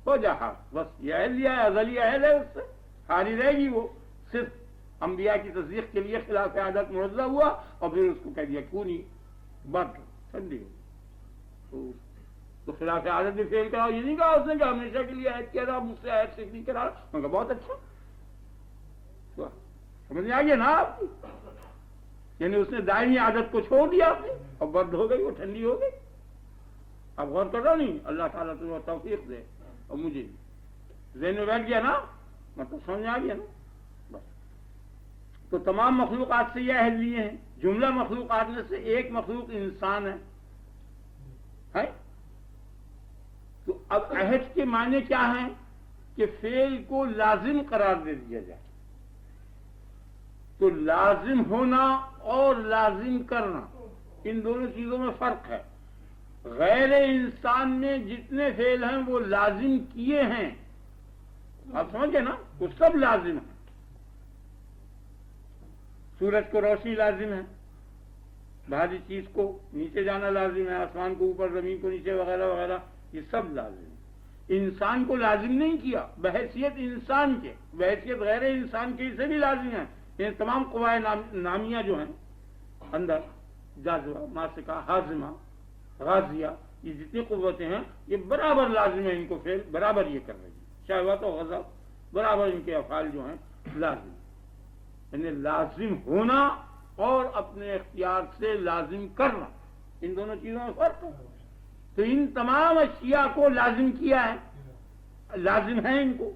ہو جا ہار. بس یہ عہد لیا ہے، ازلی عہد ہے، اس سے ہاری رہے گی. وہ صرف انبیاء کی تصدیق کے لیے خلاف عادت معرضہ ہوا اور پھر اس کو کہہ دیا کونی برد، ٹھنڈی ہو. تو خلاف عادت بھی فیل کرا. یہ نہیں کہا اس نے کہ ہمیشہ کے لیے عہد کیا تھا، مجھ سے عہد سے نہیں کرا. میں کہا بہت اچھا، سمجھ میں آ گیا نا آپ کی؟ یعنی اس نے دائمی عادت کو چھوڑ دیا آپ نے، اور برد ہو گئی، وہ ٹھنڈی ہو گئی. اب غور کر رہا نہیں؟ اللہ تعالیٰ تمہیں توفیق دے اور مجھے ذہن میں بیٹھ گیا نا، مطلب سمجھ آ گیا نا؟ بس. تو تمام مخلوقات سے یہ عہد لیے ہیں. جملہ مخلوقات میں سے ایک مخلوق انسان ہے. تو اب عہد کے معنی کیا ہیں؟ کہ فعل کو لازم قرار دے دیا جائے. تو لازم ہونا اور لازم کرنا، ان دونوں چیزوں میں فرق ہے. غیر انسان میں جتنے فعل ہیں وہ لازم کیے ہیں. آپ سمجھ گئے نا؟ وہ سب لازم ہیں. سورج کو روشنی لازم ہے، بھاری چیز کو نیچے جانا لازم ہے، آسمان کو اوپر، زمین کو نیچے، وغیرہ وغیرہ، یہ سب لازم ہے. انسان کو لازم نہیں کیا بحیثیت انسان کے، بحیثیت غیر انسان کے اسے بھی لازم ہے. یہ تمام قوائے نامیہ جو ہیں اندر، جاذبہ، ماسکہ، حازمہ، غازیہ، یہ جتنی قوتیں ہیں یہ برابر لازم ہے. ان کو فعل برابر یہ کر رہی ہے. شہوت و غضب برابر ان کے افعال جو ہیں لازم، یعنی لازم ہونا اور اپنے اختیار سے لازم کرنا، ان دونوں چیزوں میں فرق ہے. تو ان تمام اشیاء کو لازم کیا ہے، لازم ہے ان کو.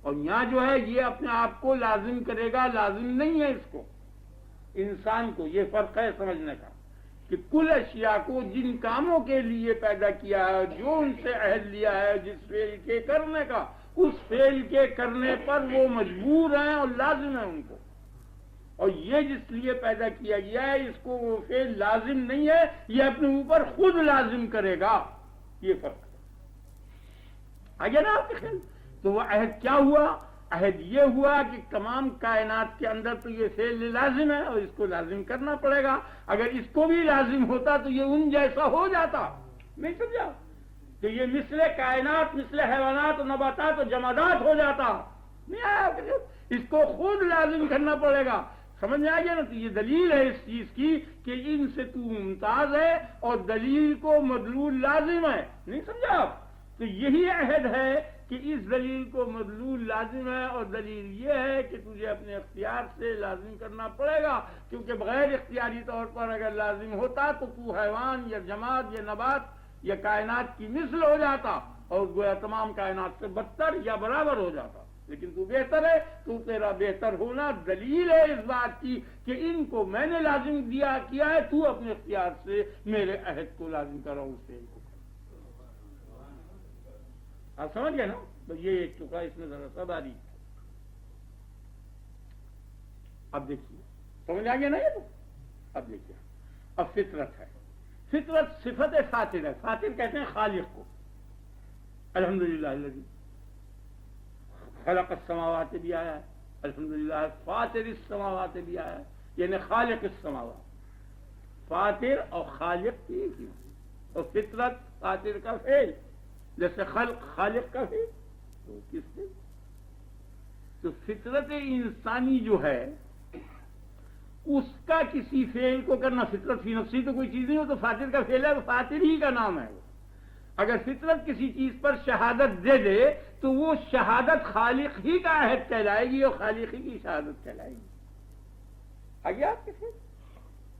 اور یہاں جو ہے یہ اپنے آپ کو لازم کرے گا، لازم نہیں ہے اس کو، انسان کو. یہ فرق ہے سمجھنے کا کہ کل اشیاء کو جن کاموں کے لیے پیدا کیا ہے، جو ان سے عہد لیا ہے جس فعل کے کرنے کا، اس فعل کے کرنے پر وہ مجبور ہیں اور لازم ہے ان کو. اور یہ جس لیے پیدا کیا گیا ہے اس کو وہ فعل لازم نہیں ہے، یہ اپنے اوپر خود لازم کرے گا، یہ فرق ہے۔ آگے نا آپ کے خیال؟ تو وہ عہد کیا ہوا؟ عہد یہ ہوا کہ تمام کائنات کے اندر تو یہ فعل لازم ہے اور اس کو لازم کرنا پڑے گا، اگر اس کو بھی لازم ہوتا تو یہ ان جیسا ہو جاتا، نہیں سمجھا؟ تو یہ مثل کائنات، مثل حیوانات و نباتات و جمادات ہو جاتا، نہیں آیا؟ اس کو خود لازم کرنا پڑے گا، سمجھ میں آ گیا نا؟ تو یہ دلیل ہے اس چیز کی کہ ان سے تو ممتاز ہے اور دلیل کو مدلول لازم ہے، نہیں سمجھا آپ؟ تو یہی عہد ہے کہ اس دلیل کو مدلول لازم ہے، اور دلیل یہ ہے کہ تجھے اپنے اختیار سے لازم کرنا پڑے گا، کیونکہ بغیر اختیاری طور پر اگر لازم ہوتا تو حیوان یا جماد یا نبات یا کائنات کی مثل ہو جاتا اور گویا تمام کائنات سے بدتر یا برابر ہو جاتا، لیکن تو بہتر ہے، تو تیرا بہتر ہونا دلیل ہے اس بات کی کہ ان کو میں نے لازم کیا ہے، تو اپنے اختیار سے میرے عہد کو لازم کرو، اس سے آپ سمجھ گئے نا؟ تو یہ ایک چکا اس میں ذرا سا باری، اب دیکھیے سمجھ آ گیا نا؟ یہ تو اب دیکھیے، اب فطرت ہے، فطرت صفت فاطر ہے، فاطر کہتے ہیں خالق کو، الحمدللہ الذی خلق السماوات بھی آیا ہے، الحمدللہ فاطر السماوات بھی آیا ہے، یعنی خالق السماوات، فاطر اور خالق کی ایک ہی، اور فطرت فاطر کا فعل، جیسے خلق خالق کا فعل، تو کس سے؟ تو فطرت انسانی جو ہے اس کا کسی فعل کو کرنا، فطرت فی نفسی تو کوئی چیز نہیں ہو، تو فاطر کا فعل ہے، فاطر ہی کا نام ہے وہ۔ اگر فطرت کسی چیز پر شہادت دے دے تو وہ شہادت خالق ہی کا عہد کہلائے گی اور خالق ہی کی شہادت کہلائے گی۔ آگے آپ کے فعل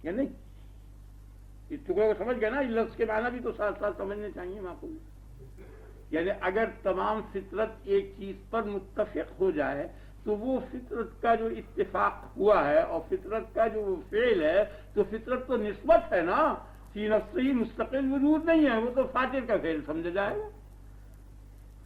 یا نہیں؟ اس ٹکڑے کو سمجھ گئے نا؟ لفظ کے معنی بھی تو ساتھ ساتھ سمجھنے چاہیے معقول، یعنی اگر تمام فطرت ایک چیز پر متفق ہو جائے تو وہ فطرت کا جو اتفاق ہوا ہے اور فطرت کا جو وہ فعل ہے، تو فطرت تو نسبت ہے نا، فی نفسی مستقل وجود نہیں ہے، وہ تو فاطر کا فعل سمجھا جائے گا۔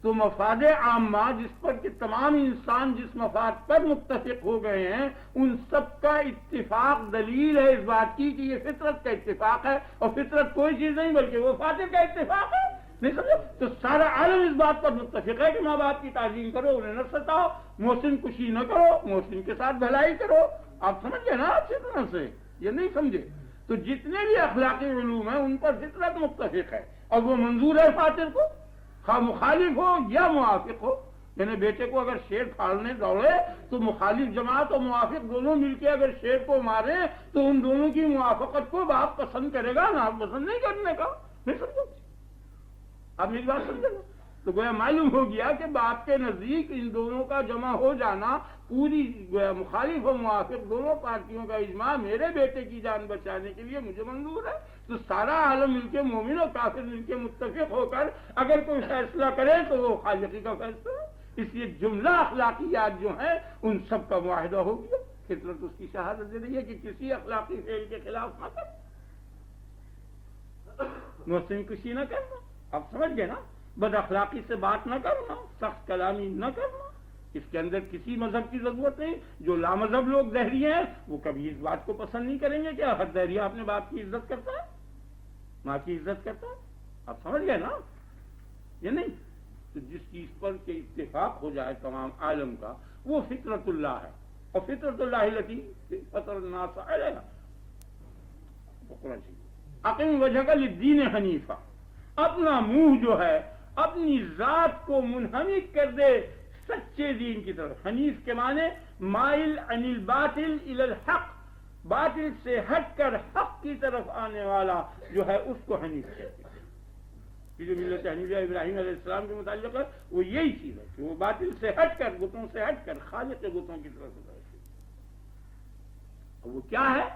تو مفاد عامہ جس پر کہ تمام انسان جس مفاد پر متفق ہو گئے ہیں، ان سب کا اتفاق دلیل ہے اس بات کی کہ یہ فطرت کا اتفاق ہے، اور فطرت کوئی چیز نہیں بلکہ وہ فاطر کا اتفاق ہے، نہیں سمجھے؟ تو سارا عالم اس بات پر متفق ہے کہ ماں باپ کی تعظیم کرو، انہیں نہ ستاؤ، محسن کشی نہ کرو، محسن کے ساتھ بھلائی کرو۔ آپ سمجھ گئے نا اچھی طرح سے؟ یہ نہیں سمجھے؟ تو جتنے بھی اخلاقی علوم ہیں ان پر فطرت متفق ہے، اور وہ منظور ہے فاطر کو، خواہ مخالف ہو یا موافق ہو۔ یعنی بیٹے کو اگر شیر پھاڑنے دوڑے تو مخالف جماعت اور موافق دونوں مل کے اگر شیر کو مارے تو ان دونوں کی موافقت کو باپ پسند کرے گا، نہ پسند نہیں کرنے کا، نہیں سمجھو؟ آپ میری بات سمجھے نا؟ تو گویا معلوم ہو گیا کہ باپ کے نزدیک ان دونوں کا جمع ہو جانا، پوری گویا مخالف و موافق دونوں پارٹیوں کا اجماع میرے بیٹے کی جان بچانے کے لیے مجھے منظور ہے۔ تو سارا عالم مل کے، مومن اور کافر مل کے متفق ہو کر اگر کوئی فیصلہ کرے تو وہ خالقی کا فیصلہ ہے۔ اس لیے جملہ اخلاقیات جو ہیں ان سب کا معاہدہ ہو گیا، فطرت اس کی شہادت دے رہی ہے کہ کسی اخلاقی فعل کے خلاف نہ کر، محسن کشی نہ کرنا، آپ سمجھ گئے نا؟ بد اخلاقی سے بات نہ کرنا، سخت کلامی نہ کرنا، اس کے اندر کسی مذہب کی ضرورت نہیں۔ جو لامذہب لوگ دہری ہیں وہ کبھی اس بات کو پسند نہیں کریں گے کہ ہر دہریہ اپنے باپ کی عزت کرتا ہے، ماں کی عزت کرتا ہے، آپ سمجھ گئے نا؟ یہ نہیں، تو جس چیز پر کہ اتفاق ہو جائے تمام عالم کا وہ فطرت اللہ ہے، اور فطرت اللہ التی فطر الناس علیہا، اقم وجہک للدین حنیفہ، اپنا منہ جو ہے اپنی ذات کو منحنف کر دے سچے دین کی طرف۔ حنیف کے معنی مائل عن الباطل الی الحق، باطل سے ہٹ کر حق کی طرف آنے والا جو ہے اس کو حنیف کہتے ہیں۔ یہ جو ملت حنیفیہ ابراہیم علیہ السلام کے متعلق ہے وہ یہی چیز ہے کہ وہ باطل سے ہٹ کر، بتوں سے ہٹ کر خالق بتوں کی طرف اترتے ہیں۔ اور وہ کیا ہے؟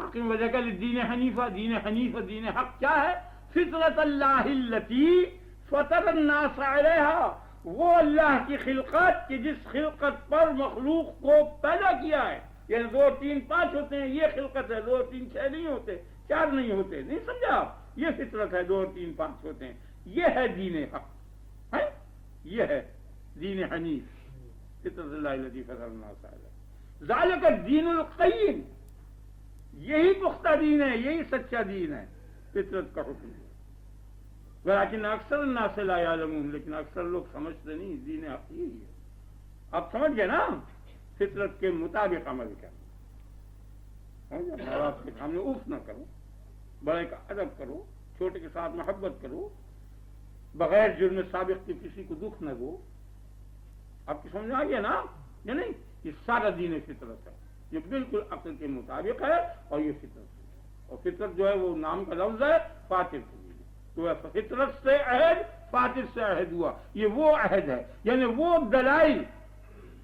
اقم وجہک للدین حنیفہ، دین حنیف، دین حق کیا ہے؟ فطرت اللہ التی فطر الناس علیہا، وہ اللہ کی خلقت کہ جس خلقت پر مخلوق کو پیدا کیا ہے۔ یعنی 2 3 5 ہوتے ہیں، یہ خلقت ہے، 2 3 6 نہیں ہوتے، 4 نہیں ہوتے، نہیں سمجھا آپ؟ یہ فطرت ہے، 2 3 5 ہوتے ہیں، یہ ہے دین حق، ہے یہ ہے دین حنیف، فطرت اللہ التی فطر الناس علیہا۔ ذالک الدین القیم، یہی پختہ دین ہے، یہی سچا دین ہے، فطرت کا حکم ہے۔ ولیکن اکثر الناس لا یعلمون، لیکن اکثر لوگ سمجھتے نہیں دین حق یہی ہے۔ آپ سمجھ گئے نا، فطرت کے مطابق عمل کرنا، ماں باپ کے سامنے اوف نہ کرو، بڑے کا ادب کرو، چھوٹے کے ساتھ محبت کرو، بغیر جرم سابق کے کسی کو دکھ نہ دو۔ آپ کی سمجھ آ گیا نا؟ یہ نہیں، یہ سارا دین فطرت ہے، یہ بالکل عقل کے مطابق ہے، اور یہ فطرت ہے۔ اور فطرت جو ہے وہ نام کا لفظ ہے، فاطر کے لیے، تو فطرت سے عہد، فاطر سے عہد ہوا، یہ وہ عہد ہے، یعنی وہ دلائل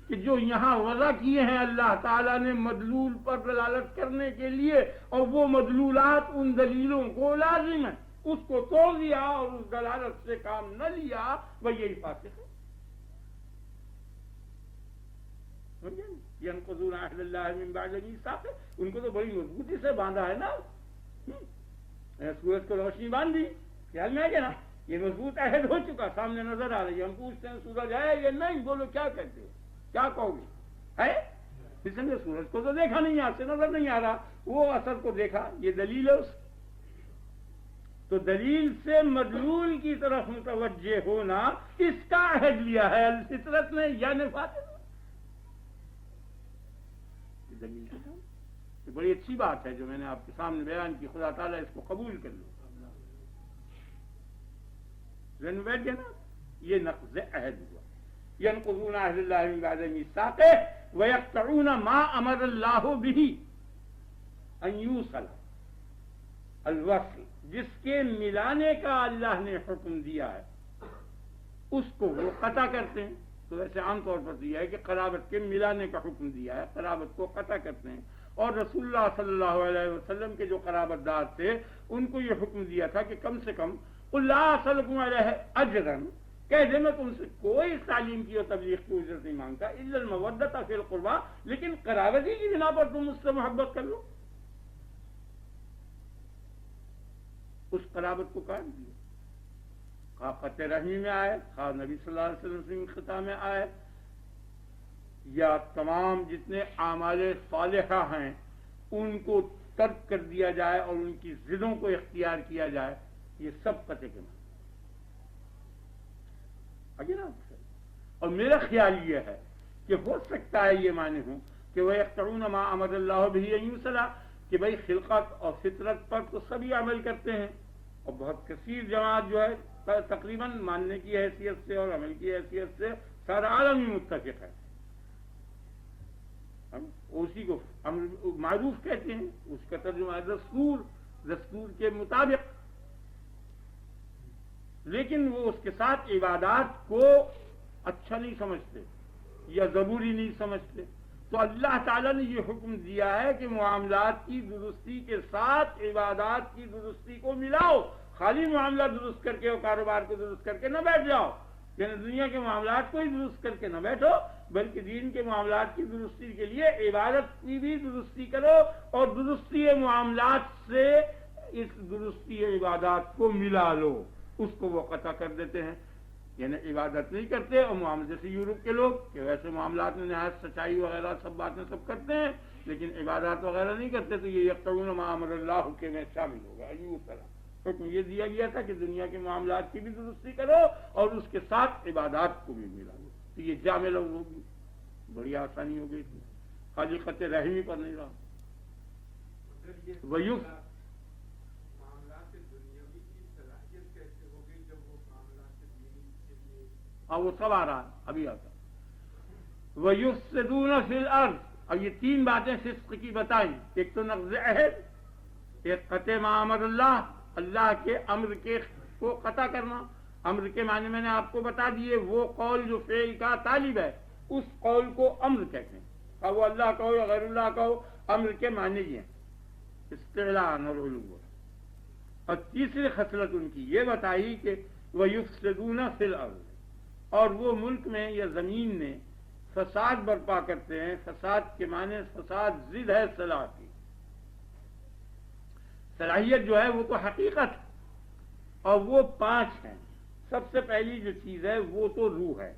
کہ جو یہاں وضع کیے ہیں اللہ تعالیٰ نے مدلول پر دلالت کرنے کے لیے، اور وہ مدلولات ان دلیلوں کو لازم ہے، اس کو توڑ دیا اور اس دلالت سے کام نہ لیا، وہ یہی فاسق ہے۔ ينقضون عهد الله من بعد ميثاقه، ان کو تو بڑی مضبوطی سے باندھا ہے نا، سورج کو روشنی باندھ دی، خیال میں آ گیا نا، یہ مضبوط عہد ہو چکا، سامنے نظر آ رہی ہے، ہم پوچھتے ہیں سورج ہے یا نہیں، بولو کیا کہتے ہو، کیا کہو گے؟ ہے اس نے سورج کو تو دیکھا نہیں، یہاں سے نظر نہیں آ رہا، وہ اثر کو دیکھا، یہ دلیل ہے اس، تو دلیل سے مدلول کی طرف متوجہ ہونا، اس کا عہد لیا ہے الفطرت نے یا فاطر۔ یہ بڑی اچھی بات ہے جو میں نے آپ کے سامنے بیان کی، خدا تعالیٰ اس کو قبول کر لو۔ ذہن میں بیٹھ گیا نا، یہ نقض عہد ہوا۔ ينقضون عهد الله من بعد ميثاقه ويقطعون ما امر الله به ان يوصل، الوصل جس کے ملانے کا اللہ نے حکم دیا ہے اس کو وہ قطع کرتے ہیں۔ تو ویسے عام طور پر دیا ہے کہ قرابت کے ملانے کا حکم دیا ہے، قرابت کو قطع کرتے ہیں، اور رسول اللہ صلی اللہ علیہ وسلم کے جو قرابت دار تھے ان کو یہ حکم دیا تھا کہ کم سے کم قل لا اسألکم علیہ اجرا، کہہ دے میں تم سے کوئی تعلیم کی اور تبلیغ کی اجرت نہیں مانگتا، الا المودۃ فی القربى، لیکن قرابتی کی بنا پر تم مجھ سے محبت کر لو۔ اس قرابت کو کاٹ دیا، خواہ قطع رحمی میں آئے، خواہ نبی صلی اللہ علیہ وسلم کی خطا میں آئے، یا تمام جتنے اعمال صالحہ ہیں ان کو ترک کر دیا جائے اور ان کی ضدوں کو اختیار کیا جائے، یہ سب قطع کے معنی آگے نا۔ اور میرا خیال یہ ہے کہ ہو سکتا ہے یہ معنی ہوں کہ وہ یقطعون ما امر اللہ بہ ان یوصل، کہ بھائی خلقت اور فطرت پر تو سبھی عمل کرتے ہیں، اور بہت کثیر جماعت جو ہے تقریباً ماننے کی حیثیت سے اور عمل کی حیثیت سے سارا عالم ہی متفق ہے، ہم اسی کو معروف کہتے ہیں، اس کا ترجمہ ہے دستور، دستور کے مطابق، لیکن وہ اس کے ساتھ عبادات کو اچھا نہیں سمجھتے یا ضروری نہیں سمجھتے۔ تو اللہ تعالیٰ نے یہ حکم دیا ہے کہ معاملات کی درستی کے ساتھ عبادات کی درستی کو ملاؤ، خالی معاملہ درست کر کے اور کاروبار کو درست کر کے نہ بیٹھ جاؤ، یعنی دنیا کے معاملات کو ہی درست کر کے نہ بیٹھو، بلکہ دین کے معاملات کی درستی کے لیے عبادت کی بھی درستی کرو، اور درستی معاملات سے اس درستی عبادات کو ملا لو۔ اس کو وہ قطع کر دیتے ہیں، یعنی عبادت نہیں کرتے، اور معاملے جیسے یورپ کے لوگ کہ ویسے معاملات میں نہایت سچائی وغیرہ سب باتیں سب کرتے ہیں، لیکن عبادات وغیرہ نہیں کرتے، تو یہ یقطعون ما امر اللہ کے میں شامل ہوگا۔ ایوب طرح حکم یہ دیا گیا تھا کہ دنیا کے معاملات کی بھی درستی کرو اور اس کے ساتھ عبادات کو بھی ملا لو، تو یہ جامع لفظ ہوگی، بڑی آسانی ہو گئی تھی، خالی قطع رحمی پر نہیں رہا۔ ویوف اور وہ سب آ رہا ابھی آتا۔ وَيُفْسِدُونَ فِي الْأَرْضِ، اور یہ تین باتیں فسق کی بتائیں، ایک تو نقض عہد، ایک قطع ما امر اللہ، اللہ کے امر کے کو قطع کرنا۔ امر کے معنی میں نے آپ کو بتا دیے، وہ قول جو فعل کا طالب ہے اس قول کو امر کہتے ہیں، اور وہ اللہ کہو یا غیر اللہ کہو، امر کے معنی یہ ہیں استعلاء اور علو۔ اور تیسری خصلت ان کی یہ بتائی کہ وَيُفْسِدُونَ فِي الْأَرْضِ، اور وہ ملک میں یا زمین میں فساد برپا کرتے ہیں۔ فساد کے معنی فساد ضد ہے صلاح کی، صلاحیت جو ہے وہ تو حقیقت ہے، اور وہ پانچ ہیں۔ سب سے پہلی جو چیز ہے وہ تو روح ہے،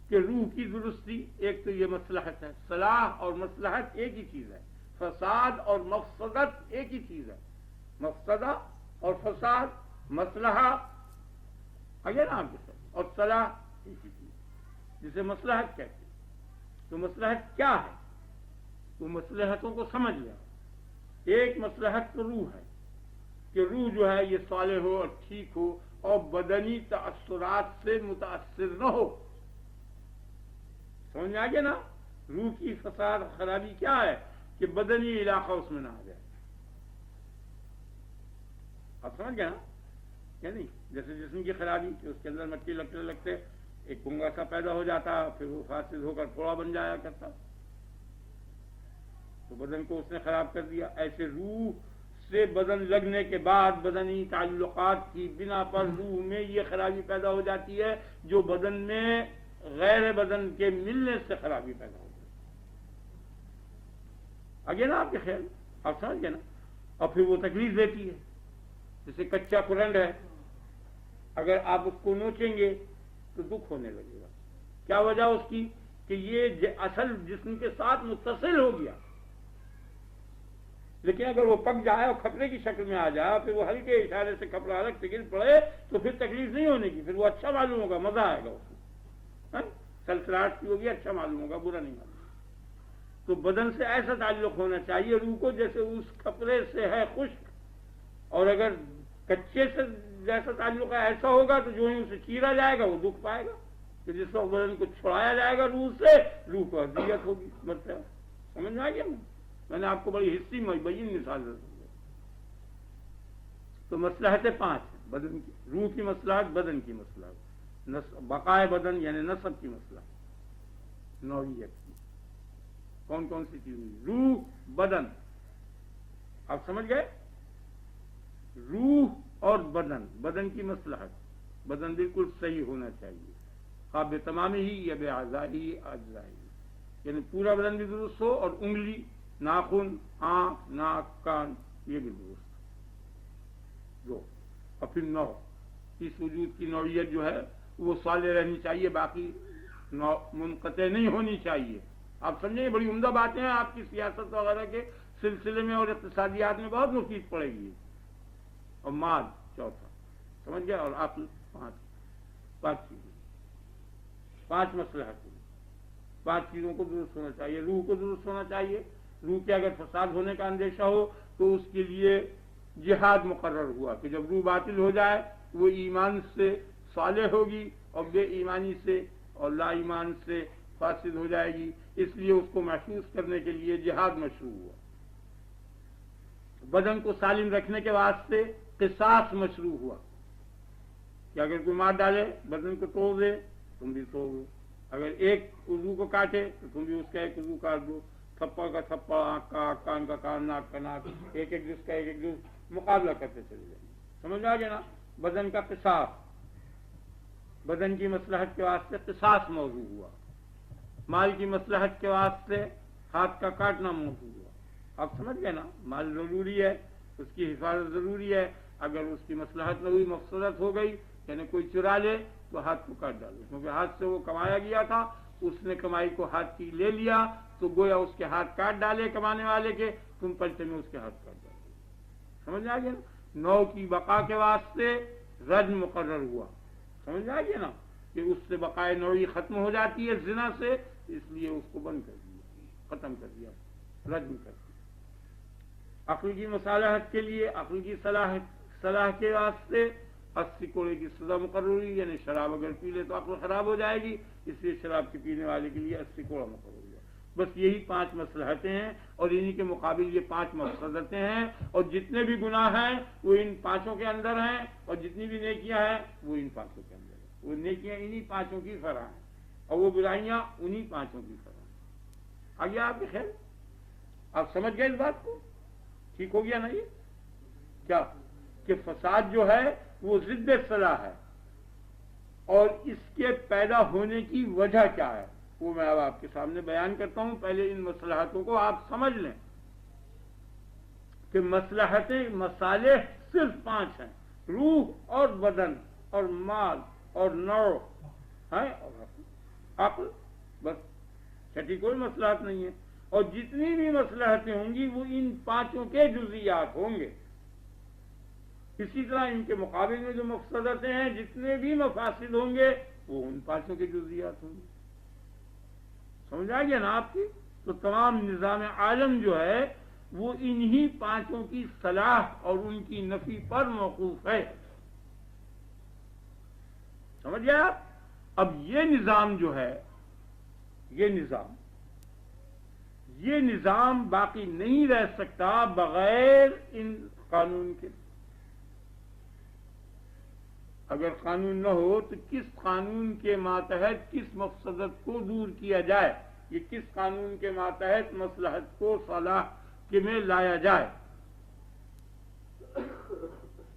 کہ روح کی درستی ایک تو یہ مصلحت ہے، صلاح اور مصلحت ایک ہی چیز ہے، فساد اور مفسدت ایک ہی چیز ہے، مفسدہ اور فساد، مصلحہ اگر آپ کے ساتھ اور صلاح ایک ہی چیز جسے مصلحت کہتے ہیں۔ تو مصلحت کیا ہے؟ تو مصلحتوں کو سمجھ لیا۔ ایک مصلحت تو روح ہے کہ روح جو ہے یہ صالح ہو اور ٹھیک ہو اور بدنی تاثرات سے متاثر نہ ہو۔ سمجھ میں آ گیا نا؟ روح کی فساد خرابی کیا ہے کہ بدنی علاقہ اس میں نہ آ جائے۔ آپ سمجھ گئے نا؟ کیا نہیں؟ جیسے جسم کی خرابی کہ اس کے اندر مٹی لگتے لگتے ایک گنگا سا پیدا ہو جاتا، پھر وہ فاسد ہو کر تھوڑا بن جایا کرتا، تو بدن کو اس نے خراب کر دیا۔ ایسے روح سے بدن لگنے کے بعد بدنی تعلقات کی بنا پر روح میں یہ خرابی پیدا ہو جاتی ہے جو بدن میں غیر بدن کے ملنے سے خرابی پیدا ہو جاتی ہے۔ آگے نا آپ کے خیال، آپ سمجھ گئے نا؟ اور پھر وہ تکلیف دیتی ہے، جیسے کچا کرنڈ ہے، اگر آپ اس کو نوچیں گے تو دکھ ہونے لگے گا۔ کیا وجہ اس کی؟ کہ یہ اصل جسم کے ساتھ متصل ہو گیا، لیکن اگر وہ پک جائے اور کھپڑے کی شکل میں آ جائے، پھر وہ ہلکے اشارے سے کپڑا الگ سے گر پڑے تو پھر تکلیف نہیں ہونے کی، پھر وہ اچھا معلوم ہوگا، مزہ آئے گا اس کو، سلسلاہٹ کی ہوگی، اچھا معلوم ہوگا، برا نہیں معلوم۔ تو بدن سے ایسا تعلق ہونا چاہیے روح کو جیسے اس کپڑے سے ہے خشک، اور اگر کچے سے جیسا تعلق ہے ایسا ہوگا تو جو ہی اسے چیرا جائے گا وہ دکھ پائے گا، کہ جس وقت بدن کو چھڑایا جائے گا روح سے، روح کو اذیت ہوگی، مرتبہ۔ سمجھ میں آ گیا نا؟ میں نے آپ کو بڑی حصی مبین مثال دی۔ تو مصلحتیں 5 ہیں بدن کی، روح کی مصلحت، بدن کی مصلحت، بقائے بدن یعنی نسب کی مصلحت، نوعیت کی۔ کون کون سی چیز؟ روح، بدن، آپ سمجھ گئے؟ روح اور بدن، بدن کی مصلحت، بدن بالکل صحیح ہونا چاہیے، خواب تمامی ہی یا بے اعضائی اجزائی، یعنی پورا بدن بھی درست ہو، اور انگلی، ناخن، آنکھ، ناک، کان یہ بھی درست ہو۔ اور پھر نو، اس وجود کی نوعیت جو ہے وہ صالح رہنی چاہیے، باقی منقطع نہیں ہونی چاہیے۔ آپ سمجھیں، بڑی عمدہ باتیں ہیں، آپ کی سیاست وغیرہ کے سلسلے میں اور اقتصادیات میں بہت مفید پڑے گی۔ اور مال چوتھا، سمجھ گیا؟ اور عقل 5 چیزیں، 5 مصلحتیں، 5 چیزوں کو درست ہونا چاہیے۔ روح کو درست ہونا چاہیے، روح کے اگر فساد ہونے کا اندیشہ ہو تو اس کے لیے جہاد مقرر ہوا کہ جب روح باطل ہو جائے وہ ایمان سے صالح ہوگی اور بے ایمانی سے اور لا ایمان سے فاسد ہو جائے گی، اس لیے اس کو محفوظ کرنے کے لیے جہاد مشروع ہوا۔ بدن کو سالم رکھنے کے واسطے قصاص مشروع ہوا کہ اگر کوئی مار ڈالے، بدن کو توڑ دے، تم بھی توڑ دو، اگر ایک عضو کو کاٹے تو تم بھی اس کا ایک عضو کاٹ دو، تھپڑ کا تھپڑ، آنکھ کا آنکھ، کان کا کان، ناک کا ناک، ایک ایک جس کا ایک جس، مقابلہ کرتے چلے جائیں۔ سمجھ آ گیا نا؟ بدن کا قصاص، بدن کی مصلحت کے واسطے قصاص موضوع ہوا، مال کی مصلحت کے واسطے ہاتھ کا کاٹنا موضوع ہوا۔ آپ سمجھ گئے نا؟ مال ضروری ہے، اس کی حفاظت ضروری ہے، اگر اس کی مصلحت نہ ہوئی، مفسدت ہو گئی، یعنی کوئی چرا لے تو ہاتھ کو کاٹ ڈالو، کیونکہ ہاتھ سے وہ کمایا گیا تھا، اس نے کمائی کو ہاتھ کی لے لیا تو گویا اس کے ہاتھ کاٹ ڈالے کمانے والے کے، تم پلٹے میں اس کے ہاتھ کاٹ ڈالو۔ سمجھ آ گیا نا؟ نو کی بقا کے واسطے رجم مقرر ہوا، سمجھ آ گیا نا؟ کہ اس سے بقائے نوعی ختم ہو جاتی ہے زنا سے، اس لیے اس کو بند کر دیا، ختم کر دیا، رجم کر دیا۔ عقل کی مصالحت کے لیے، عقل کی صلاح کے واسطے 80 کوڑے کی سزا مقرر ہوئی، یعنی شراب اگر پی لے تو عقل خراب ہو جائے گی، اس لیے شراب کے پینے والے کے لیے 80 کوڑا مقرر ہوا۔ بس یہی 5 مصلحتیں ہیں، اور انہی کے مقابل یہ 5 مفسدتیں ہیں، اور جتنے بھی گناہ ہیں وہ ان 5 کے اندر ہیں، اور جتنی بھی نیکیاں ہیں وہ ان 5 کے اندر ہیں۔ وہ نیکیاں انہی 5 کی فرح ہیں، اور وہ برائیاں انہی 5 کی فرح ہیں۔ آگے آپ کے خیر، آپ سمجھ گئے اس بات کو؟ ٹھیک ہو گیا نا؟ یہ کیا کہ فساد جو ہے وہ ضد صلاح ہے، اور اس کے پیدا ہونے کی وجہ کیا ہے وہ میں اب آپ کے سامنے بیان کرتا ہوں۔ پہلے ان مصلحتوں کو آپ سمجھ لیں کہ مصلحتیں، مصالح صرف 5 ہیں، روح اور بدن اور مال اور نوع ہے، عقل، بس چھٹی کوئی مصلحت نہیں ہے. اور جتنی بھی مصلحتیں ہوں گی وہ ان پانچوں کے جزیات ہوں گے. اسی طرح ان کے مقابل میں جو مفسدتیں ہیں، جتنے بھی مفاسد ہوں گے وہ ان پانچوں کے جزیات ہوں گے. سمجھ آ گیا نا آپ کی؟ تو تمام نظام عالم جو ہے وہ انہی پانچوں کی صلاح اور ان کی نفی پر موقوف ہے. سمجھ گیا آپ؟ اب یہ نظام جو ہے، یہ نظام باقی نہیں رہ سکتا بغیر ان قانون کے. اگر قانون نہ ہو تو کس قانون کے ماتحت کس مفسدت کو دور کیا جائے، یہ کس قانون کے ماتحت مصلحت کو صلاح کے میں لایا جائے.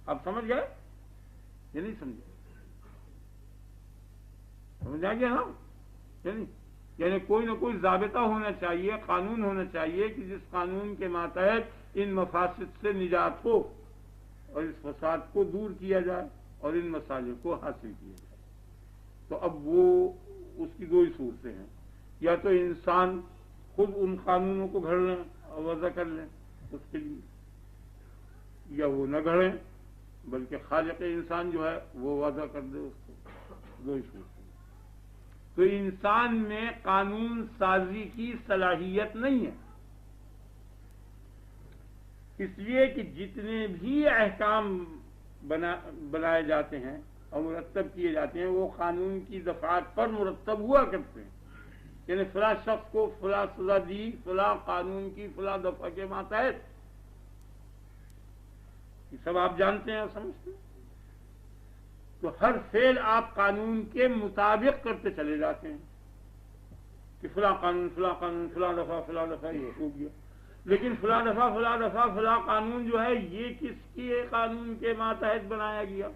اب سمجھ گئے یا نہیں سمجھے؟ سمجھ آ گیا نا؟ یعنی کوئی نہ کوئی ضابطہ ہونا چاہیے، قانون ہونا چاہیے کہ جس قانون کے ماتحت ان مفاسد سے نجات ہو اور اس فساد کو دور کیا جائے اور ان مسائل کو حاصل کیا جائے. تو اب وہ اس کی دو ہی صورتیں ہیں، یا تو انسان خود ان قانونوں کو گھڑ لیں اور وضع کر لیں اس کے لیے، یا وہ نہ گھڑیں بلکہ خالق انسان جو ہے وہ وضع کر دے اس کو. دو ہی صورتیں. تو انسان میں قانون سازی کی صلاحیت نہیں ہے، اس لیے کہ جتنے بھی احکام بنائے جاتے ہیں اور مرتب کیے جاتے ہیں وہ قانون کی دفعات پر مرتب ہوا کرتے ہیں. یعنی فلاں شخص کو فلاں سزا دی فلاں قانون کی فلاں دفعہ کے ماتحت. یہ سب آپ جانتے ہیں اور سمجھتے ہیں. تو ہر فعل آپ قانون کے مطابق کرتے چلے جاتے ہیں کہ فلاں قانون فلاں دفعہ یہ ہو گیا. لیکن فلاں دفعہ قانون جو ہے یہ کس کے قانون کے ماتحت بنایا گیا؟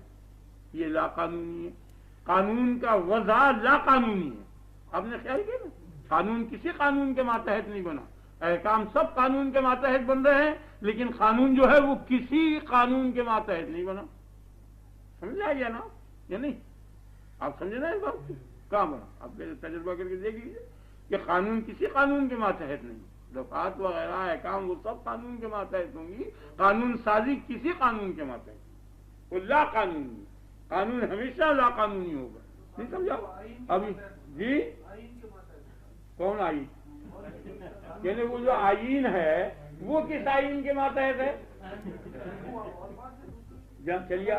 یہ لا قانونی ہے. قانون کا وضع لا قانونی ہے. آپ نے خیال کیا نا؟ قانون کسی قانون کے ماتحت نہیں بنا. احکام سب قانون کے ماتحت بن رہے ہیں لیکن قانون جو ہے وہ کسی قانون کے ماتحت نہیں بنا. سمجھا گیا نا یا نہیں؟ آپ سمجھے نا اس بات کو؟ کہاں بنا؟ آپ تجربہ کر کے دیکھ لیجیے کہ قانون کسی قانون کے ماتحت نہیں. دفعات وغیرہ احکام وہ سب قانون کے ماتحت ہوں گی. قانون سازی کسی قانون کے ماتحت، وہ لا قانونی. قانون ہمیشہ لا قانونی ہوگا. نہیں سمجھا ابھی؟ جی کون آئین؟ یعنی وہ جو آئین ہے وہ کس آئین کے ماتحت ہے؟ جان چلیے.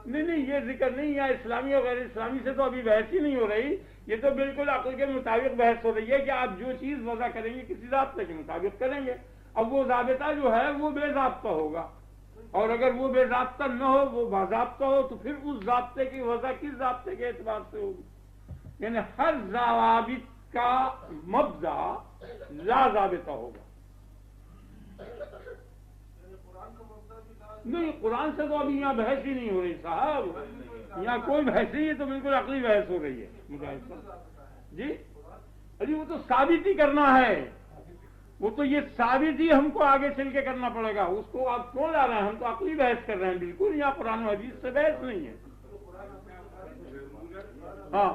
نہیں یہ ذکر نہیں ہے. اسلامی اور غیر اسلامی سے تو ابھی بحث ہی نہیں ہو رہی. یہ تو بالکل عقل کے مطابق بحث ہو رہی ہے کہ آپ جو چیز وضع کریں گے کسی ضابطے کے مطابق کریں گے. اب وہ ضابطہ جو ہے وہ بے ضابطہ ہوگا، اور اگر وہ بے ضابطہ نہ ہو وہ باضابطہ ہو تو پھر اس ضابطے کی وضع کس ضابطے کے اعتبار سے ہوگی؟ یعنی ہر ضوابط کا مبدا لا ضابطہ ہوگا. نہیں قرآن سے تو ابھی یہاں بحث ہی نہیں ہو رہی صاحب. یہاں کوئی بحث نہیں ہے، تو بالکل عقلی بحث ہو رہی ہے. جی ابھی وہ تو ثابت ہی کرنا ہے. وہ تو یہ ثابت ہی ہم کو آگے چل کے کرنا پڑے گا. اس کو آپ کیوں لا رہے ہیں؟ ہم تو عقلی بحث کر رہے ہیں. بالکل یہاں قرآن و حدیث سے بحث نہیں ہے. ہاں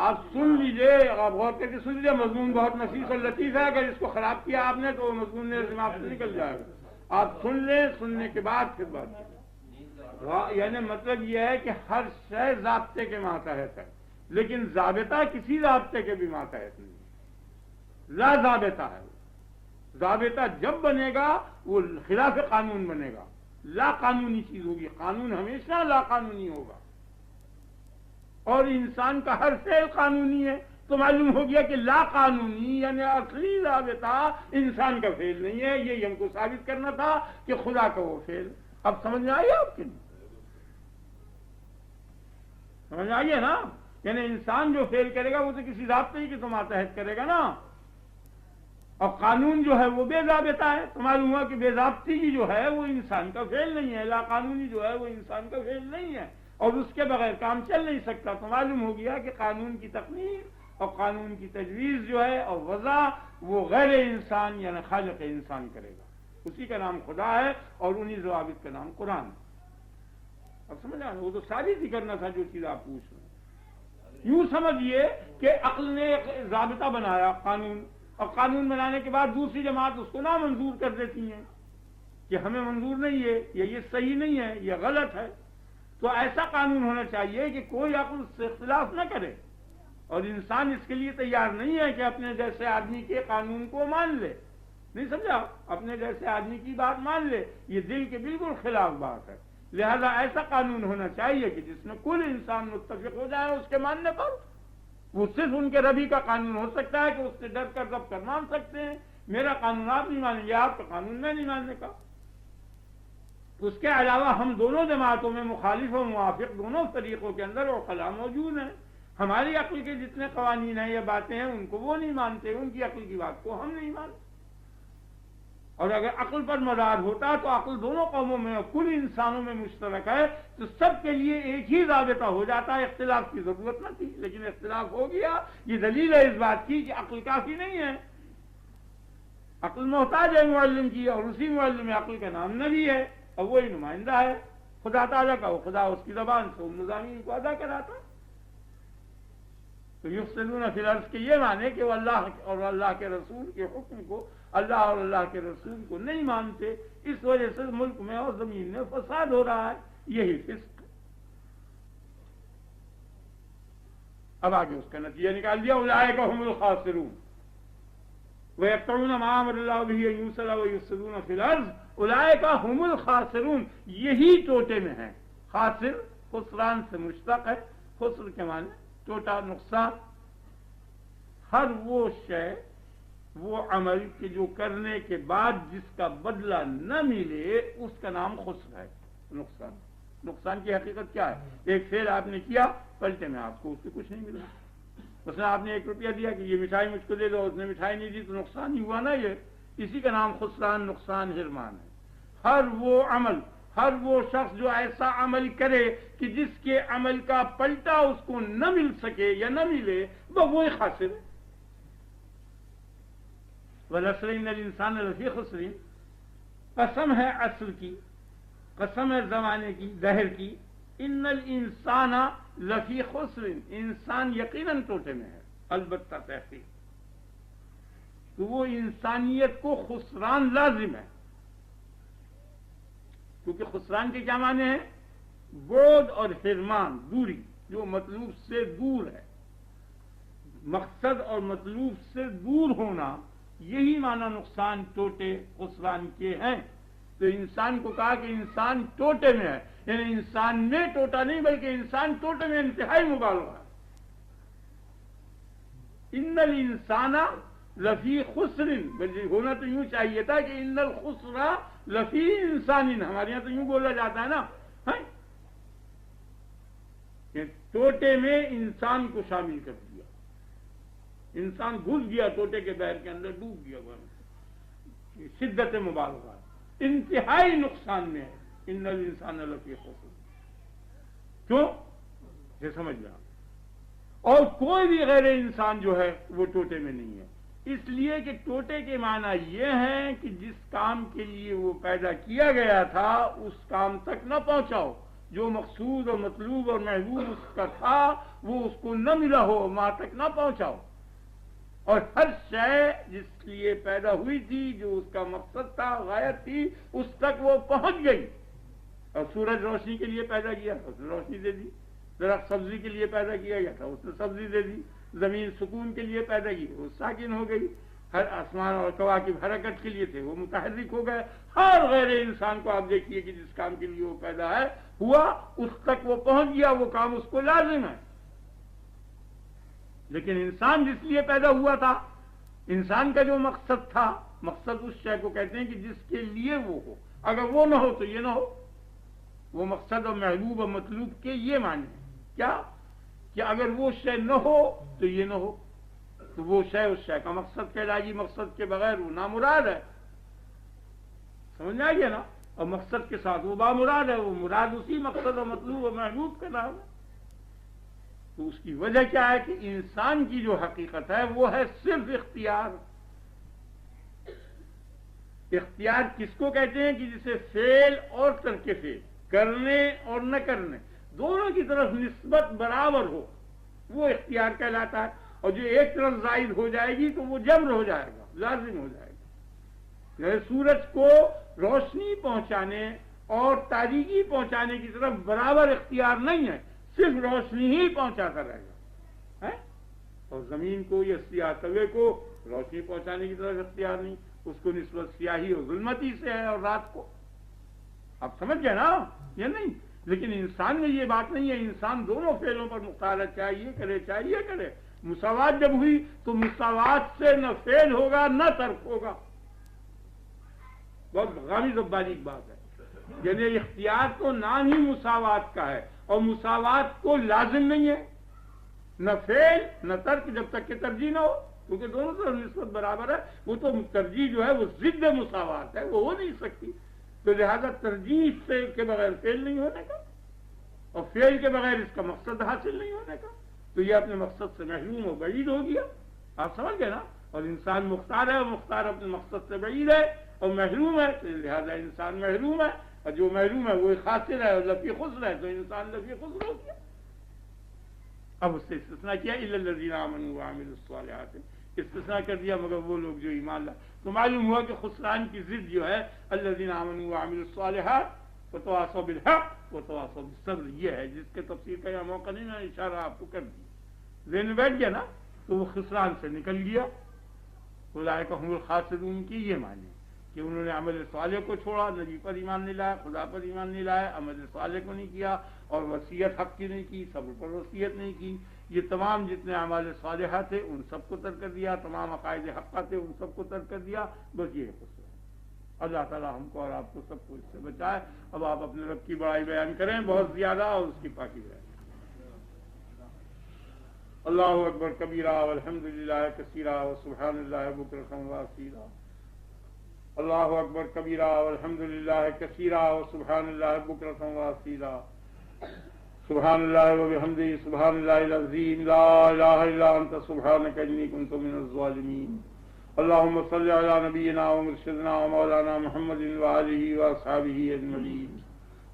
آپ سن لیجئے، آپ غور کر کے سن لیجئے. مضمون بہت نفیس اور لطیف ہے. اگر اس کو خراب کیا آپ نے تو وہ مضمون نے دماغ سے نکل جائے گا. آپ سن لیں، سننے کے بعد پھر بات کریں. یعنی مطلب یہ ہے کہ ہر شے ضابطے کے ماتحت ہے لیکن ضابطہ کسی ضابطے کے بھی ماتحت نہیں. لا ضابطہ ہے. ضابطہ جب بنے گا وہ خلاف قانون بنے گا، لا قانونی چیز ہوگی. قانون ہمیشہ لا قانونی ہوگا. اور انسان کا ہر فعل قانونی ہے. تو معلوم ہو گیا کہ لا قانونی یعنی اصلی ضابطہ انسان کا فعل نہیں ہے. یہ ہم کو ثابت کرنا تھا کہ خدا کا وہ فعل. اب سمجھ میں آئی آپ کی؟ سمجھ میں آئیے نا؟ یعنی انسان جو فعل کرے گا وہ تو کسی ضابطے ہی کے تو ماتحت کرے گا نا. اور قانون جو ہے وہ بے ضابطہ ہے. تو معلوم ہوا کہ بے ضابطگی جو ہے وہ انسان کا فعل نہیں ہے. لا قانونی جو ہے وہ انسان کا فعل نہیں ہے اور اس کے بغیر کام چل نہیں سکتا. تو معلوم ہو گیا کہ قانون کی تقریر اور قانون کی تجویز جو ہے اور وضع وہ غیر انسان یعنی خالق انسان کرے گا. اسی کا نام خدا ہے اور انہی ضوابط کا نام قرآن ہے. اب سمجھ آئے؟ وہ تو ثابت ہی کرنا تھا جو چیز آپ پوچھ رہے ہیں. یوں سمجھیے کہ عقل نے ایک ضابطہ بنایا قانون، اور قانون بنانے کے بعد دوسری جماعت اس کو نامنظور کر دیتی ہیں کہ ہمیں منظور نہیں ہے، یہ صحیح نہیں ہے، یہ غلط ہے۔ تو ایسا قانون ہونا چاہیے کہ کوئی عقل سے اختلاف نہ کرے، اور انسان اس کے لیے تیار نہیں ہے کہ اپنے جیسے آدمی کے قانون کو مان لے، نہیں سمجھا، اپنے جیسے آدمی کی بات مان لے، یہ دل کے بالکل خلاف بات ہے۔ لہذا ایسا قانون ہونا چاہیے کہ جس میں کل انسان متفق ہو جائے اس کے ماننے پر۔ وہ صرف ان کے ربی کا قانون ہو سکتا ہے کہ اس سے ڈر کر دب کر مان سکتے ہیں، میرا قانون آپ نہیں مانیں گے، آپ کا قانون میں نہیں ماننے کا۔ اس کے علاوہ ہم دونوں جماعتوں میں مخالف و موافق دونوں طریقوں کے اندر عقلاء موجود ہیں۔ ہماری عقل کے جتنے قوانین ہیں یا باتیں ہیں ان کو وہ نہیں مانتے، ان کی عقل کی بات کو ہم نہیں مانتے۔ اور اگر عقل پر مدار ہوتا تو عقل دونوں قوموں میں اور کل انسانوں میں مشترک ہے تو سب کے لیے ایک ہی ضابطہ ہو جاتا، اختلاف کی ضرورت نہ تھی، لیکن اختلاف ہو گیا۔ یہ دلیل ہے اس بات کی کہ عقل کافی نہیں ہے، عقل محتاج ہے معلم کی، اور اسی معلم عقل کا نام نبی ہے، اور وہی نمائندہ ہے خدا تعالیٰ کا، وہ خدا اس کی زبان سے ان مضامین کو ادا کراتا۔ تو یفسدون فی الارض کے یہ معنی کہ وہ اللہ اور اللہ کے رسول کے حکم کو، اللہ اور اللہ کے رسول کو نہیں مانتے، اس وجہ سے ملک میں اور زمین میں فساد ہو رہا ہے، یہی فسق۔ اب آگے اس کا نتیجہ نکال دیا، اولئک هم الخاسرون وَيَقْطَعُونَ مَا أَمَرَ اللَّهُ بِهِ أَن يُوصَلَ وَيُفْسِدُونَ فِي الْأَرْضِ اولئک هم الخاسرون، یہی ٹوٹے میں ہیں۔ خاسر خسران سے مشتق ہے، خسر کے معنی ٹوٹا، نقصان۔ ہر وہ شے، وہ عمل کہ جو کرنے کے بعد جس کا بدلہ نہ ملے اس کا نام خسر ہے، نقصان۔ نقصان کی حقیقت کیا ہے؟ ایک فعل آپ نے کیا، پلٹے میں آپ کو اس سے کچھ نہیں ملا۔ مثلا آپ نے 1 روپیہ دیا کہ یہ مٹھائی مجھ کو دے دو، اس نے مٹھائی نہیں دی تو نقصان ہی ہوا نا۔ یہ اسی کا نام خسران، نقصان، حرمان ہے۔ ہر وہ عمل، ہر وہ شخص جو ایسا عمل کرے کہ جس کے عمل کا پلٹا اس کو نہ مل سکے یا نہ ملے، وہی خاسر ہے۔ وَالْعَصْرِ إِنَّ الْإِنسَانَ لَفِي خُسْرٍ، قسم ہے عصر کی، قسم ہے زمانے کی، دہر کی۔ ان الانسان لفی خسر، انسان یقیناً ٹوٹے میں ہے، البتہ تحقیق تو وہ انسانیت کو خسران لازم ہے، کیونکہ خسران کے کیا معنی ہیں؟ بعد اور حرمان، دوری، جو مطلوب سے دور ہے، مقصد اور مطلوب سے دور ہونا، یہی معنی نقصان، ٹوٹے، خسران کے ہیں۔ تو انسان کو کہا کہ انسان ٹوٹے میں ہے، یعنی انسان میں ٹوٹا نہیں بلکہ انسان ٹوٹے میں انتہائی مبالغہ ہے۔ ان الانسان لفی خسر، بلکہ ہونا تو یوں چاہیے تھا کہ ان الخسر لفی انسان، ہمارے یہاں تو یوں بولا جاتا ہے نا، کہ ٹوٹے میں انسان کو شامل کر دیا، انسان گھس گیا ٹوٹے کے بحر کے اندر، ڈوب گیا، شدت مبالغہ، انتہائی نقصان میں ہے۔ ان الانسان لفی خسر، کیوں؟ یہ سمجھ لیا۔ اور کوئی بھی غیر انسان جو ہے وہ ٹوٹے میں نہیں ہے، اس لیے کہ ٹوٹے کے معنی یہ ہے کہ جس کام کے لیے وہ پیدا کیا گیا تھا اس کام تک نہ پہنچاؤ، جو مقصود اور مطلوب اور محبوب اس کا تھا وہ اس کو نہ ملا ہو، وہاں تک نہ پہنچاؤ۔ اور ہر شے جس لیے پیدا ہوئی تھی، جو اس کا مقصد تھا، غایت تھی، اس تک وہ پہنچ گئی۔ اور سورج روشنی کے لیے پیدا کیا، اس نے روشنی دے دی۔ درخت سبزی کے لیے پیدا کیا گیا تھا، اس نے سبزی دے دی۔ زمین سکون کے لیے پیدا کی، وہ ساکن ہو گئی۔ ہر آسمان اور کواکب حرکت کے لیے تھے، وہ متحرک ہو گئے۔ ہر غیر انسان کو آپ دیکھیے کہ جس کام کے لیے وہ پیدا ہے ہوا، اس تک وہ پہنچ گیا، وہ کام اس کو لازم ہے۔ لیکن انسان جس لیے پیدا ہوا تھا، انسان کا جو مقصد تھا، مقصد اس شے کو کہتے ہیں کہ جس کے لیے وہ ہو، اگر وہ نہ ہو تو یہ نہ ہو۔ وہ مقصد اور محبوب اور مطلوب کے یہ معنی ہے کیا؟ کہ اگر وہ شے نہ ہو تو یہ نہ ہو، تو وہ شے اس شے کا مقصد کہلائے گی، مقصد کے بغیر وہ نامراد ہے۔ سمجھ میں آ گیا نا؟ اور مقصد کے ساتھ وہ بامراد ہے، وہ مراد اسی مقصد اور مطلوب اور محبوب کا نام ہے۔ تو اس کی وجہ کیا ہے کہ انسان کی جو حقیقت ہے وہ ہے صرف اختیار۔ اختیار کس کو کہتے ہیں؟ کہ جسے فعل اور ترک فعل، کرنے اور نہ کرنے، دونوں کی طرف نسبت برابر ہو، وہ اختیار کہلاتا ہے، اور جو ایک طرف زائد ہو جائے گی تو وہ جبر ہو جائے گا، لازم ہو جائے گا۔ جیسے سورج کو روشنی پہنچانے اور تاریکی پہنچانے کی طرف برابر اختیار نہیں ہے، صرف روشنی ہی پہنچاتا رہے گا، ہے؟ اور زمین کو یا سیاہ طبع کو روشنی پہنچانے کی طرف اختیار نہیں، اس کو نسبت سیاہی اور ظلمتی سے ہے، اور رات کو آپ سمجھ گئے نا یہ نہیں۔ لیکن انسان میں یہ بات نہیں ہے، انسان دونوں فعلوں پر مختار ہے، چاہے یہ کرے چاہے یہ کرے۔ مساوات جب ہوئی تو مساوات سے نہ فعل ہوگا نہ ترک ہوگا، بہت غامض و باریک بات ہے۔ یعنی اختیار تو نام ہی مساوات کا ہے، اور مساوات کو لازم نہیں ہے نہ فعل نہ ترک جب تک کہ ترجیح نہ ہو، کیونکہ دونوں طرف نسبت برابر ہے۔ وہ تو ترجیح جو ہے وہ ضد مساوات ہے، وہ ہو نہیں سکتی، تو لہذا ترجیح سے کے بغیر فعل نہیں ہونے کا، اور فعل کے بغیر اس کا مقصد حاصل نہیں ہونے کا، تو یہ اپنے مقصد سے محروم و بعید ہو گیا۔ آپ سمجھ گئے نا؟ اور انسان مختار ہے، اور مختار اپنے مقصد سے بعید ہے اور محروم ہے، تو لہذا انسان محروم ہے، اور جو محروم ہے وہ خاسر ہے اور لفی خسر ہے، تو انسان لفی خسر ہو گیا۔ اب اس سے استثناء کیا، الا الذین آمنوا وعملوا الصالحات، استثناء کر دیا مگر وہ لوگ جو ایمان لائے۔ تو معلوم ہوا کہ خسران کی ضد جو ہے الذین آمنوا وعملوا الصالحات وتواصوا بالحق وتواصوا بالصبر، یہ ہے جس کے تفسیر کا یہاں موقع نہیں، میں نے اشارہ آپ کو کر دیا، ذہن میں بیٹھ گیا نا؟ تو وہ خسران سے نکل گیا۔ اولئک هم الخاسرون کی یہ معنی کہ انہوں نے عمل صالح کو چھوڑا، نبی پر ایمان نہیں لایا، خدا پر ایمان نہیں لایا، عمل صالح کو نہیں کیا، اور وصیت حق کی نہیں کی، صبر پر وصیت نہیں کی۔ یہ تمام جتنے اعمال صالحہ تھے ان سب کو ترک کر دیا، تمام عقائد حقہ تھے ان سب کو ترک کر دیا، بس یہ ہے۔ اللہ تعالیٰ ہم کو اور آپ کو سب کو اس سے بچائے۔ اب آپ اپنے رب کی بڑائی بیان کریں بہت زیادہ، اور اس کی پاکی بیان۔ اللہ اکبر کبیرہ والحمد للہ کثیرہ وسبحان اللہ بکرۃ واصیلا۔ اللہ اکبر کبیرہ والحمد للہ کثیرہ وسبحان اللہ بکرۃ واصیلا۔ سبحان اللہ وبحمدہ سبحان اللہ العظیم، لا الہ الا انت سبحانک انی کنت من الظالمین۔ اللہم صلی علی نبینا ومرشدنا ومولانا محمد وآلہ واصحابہ اجمعین۔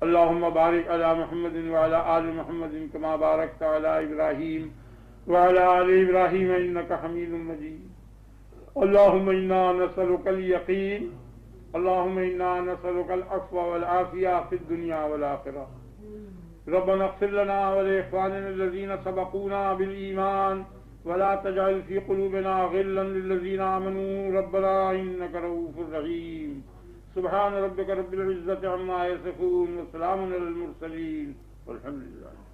اللہم بارک علی محمد وعلی آل محمد کما بارکت علی ابراہیم وعلی آل ابراہیم انک حمید مجید۔ اللہم انا نسألک الیقین، اللہم انا نسألک العفو والعافیہ فی الدنیا والآخرہ۔ ربنا اغفر لنا ولإخواننا الذين سبقونا بالإيمان ولا تجعل في قلوبنا غلا للذين آمنوا ربنا إنك رؤوف رحيم۔ سبحان ربك رب العزة عما يصفون وسلام على المرسلين والحمد لله۔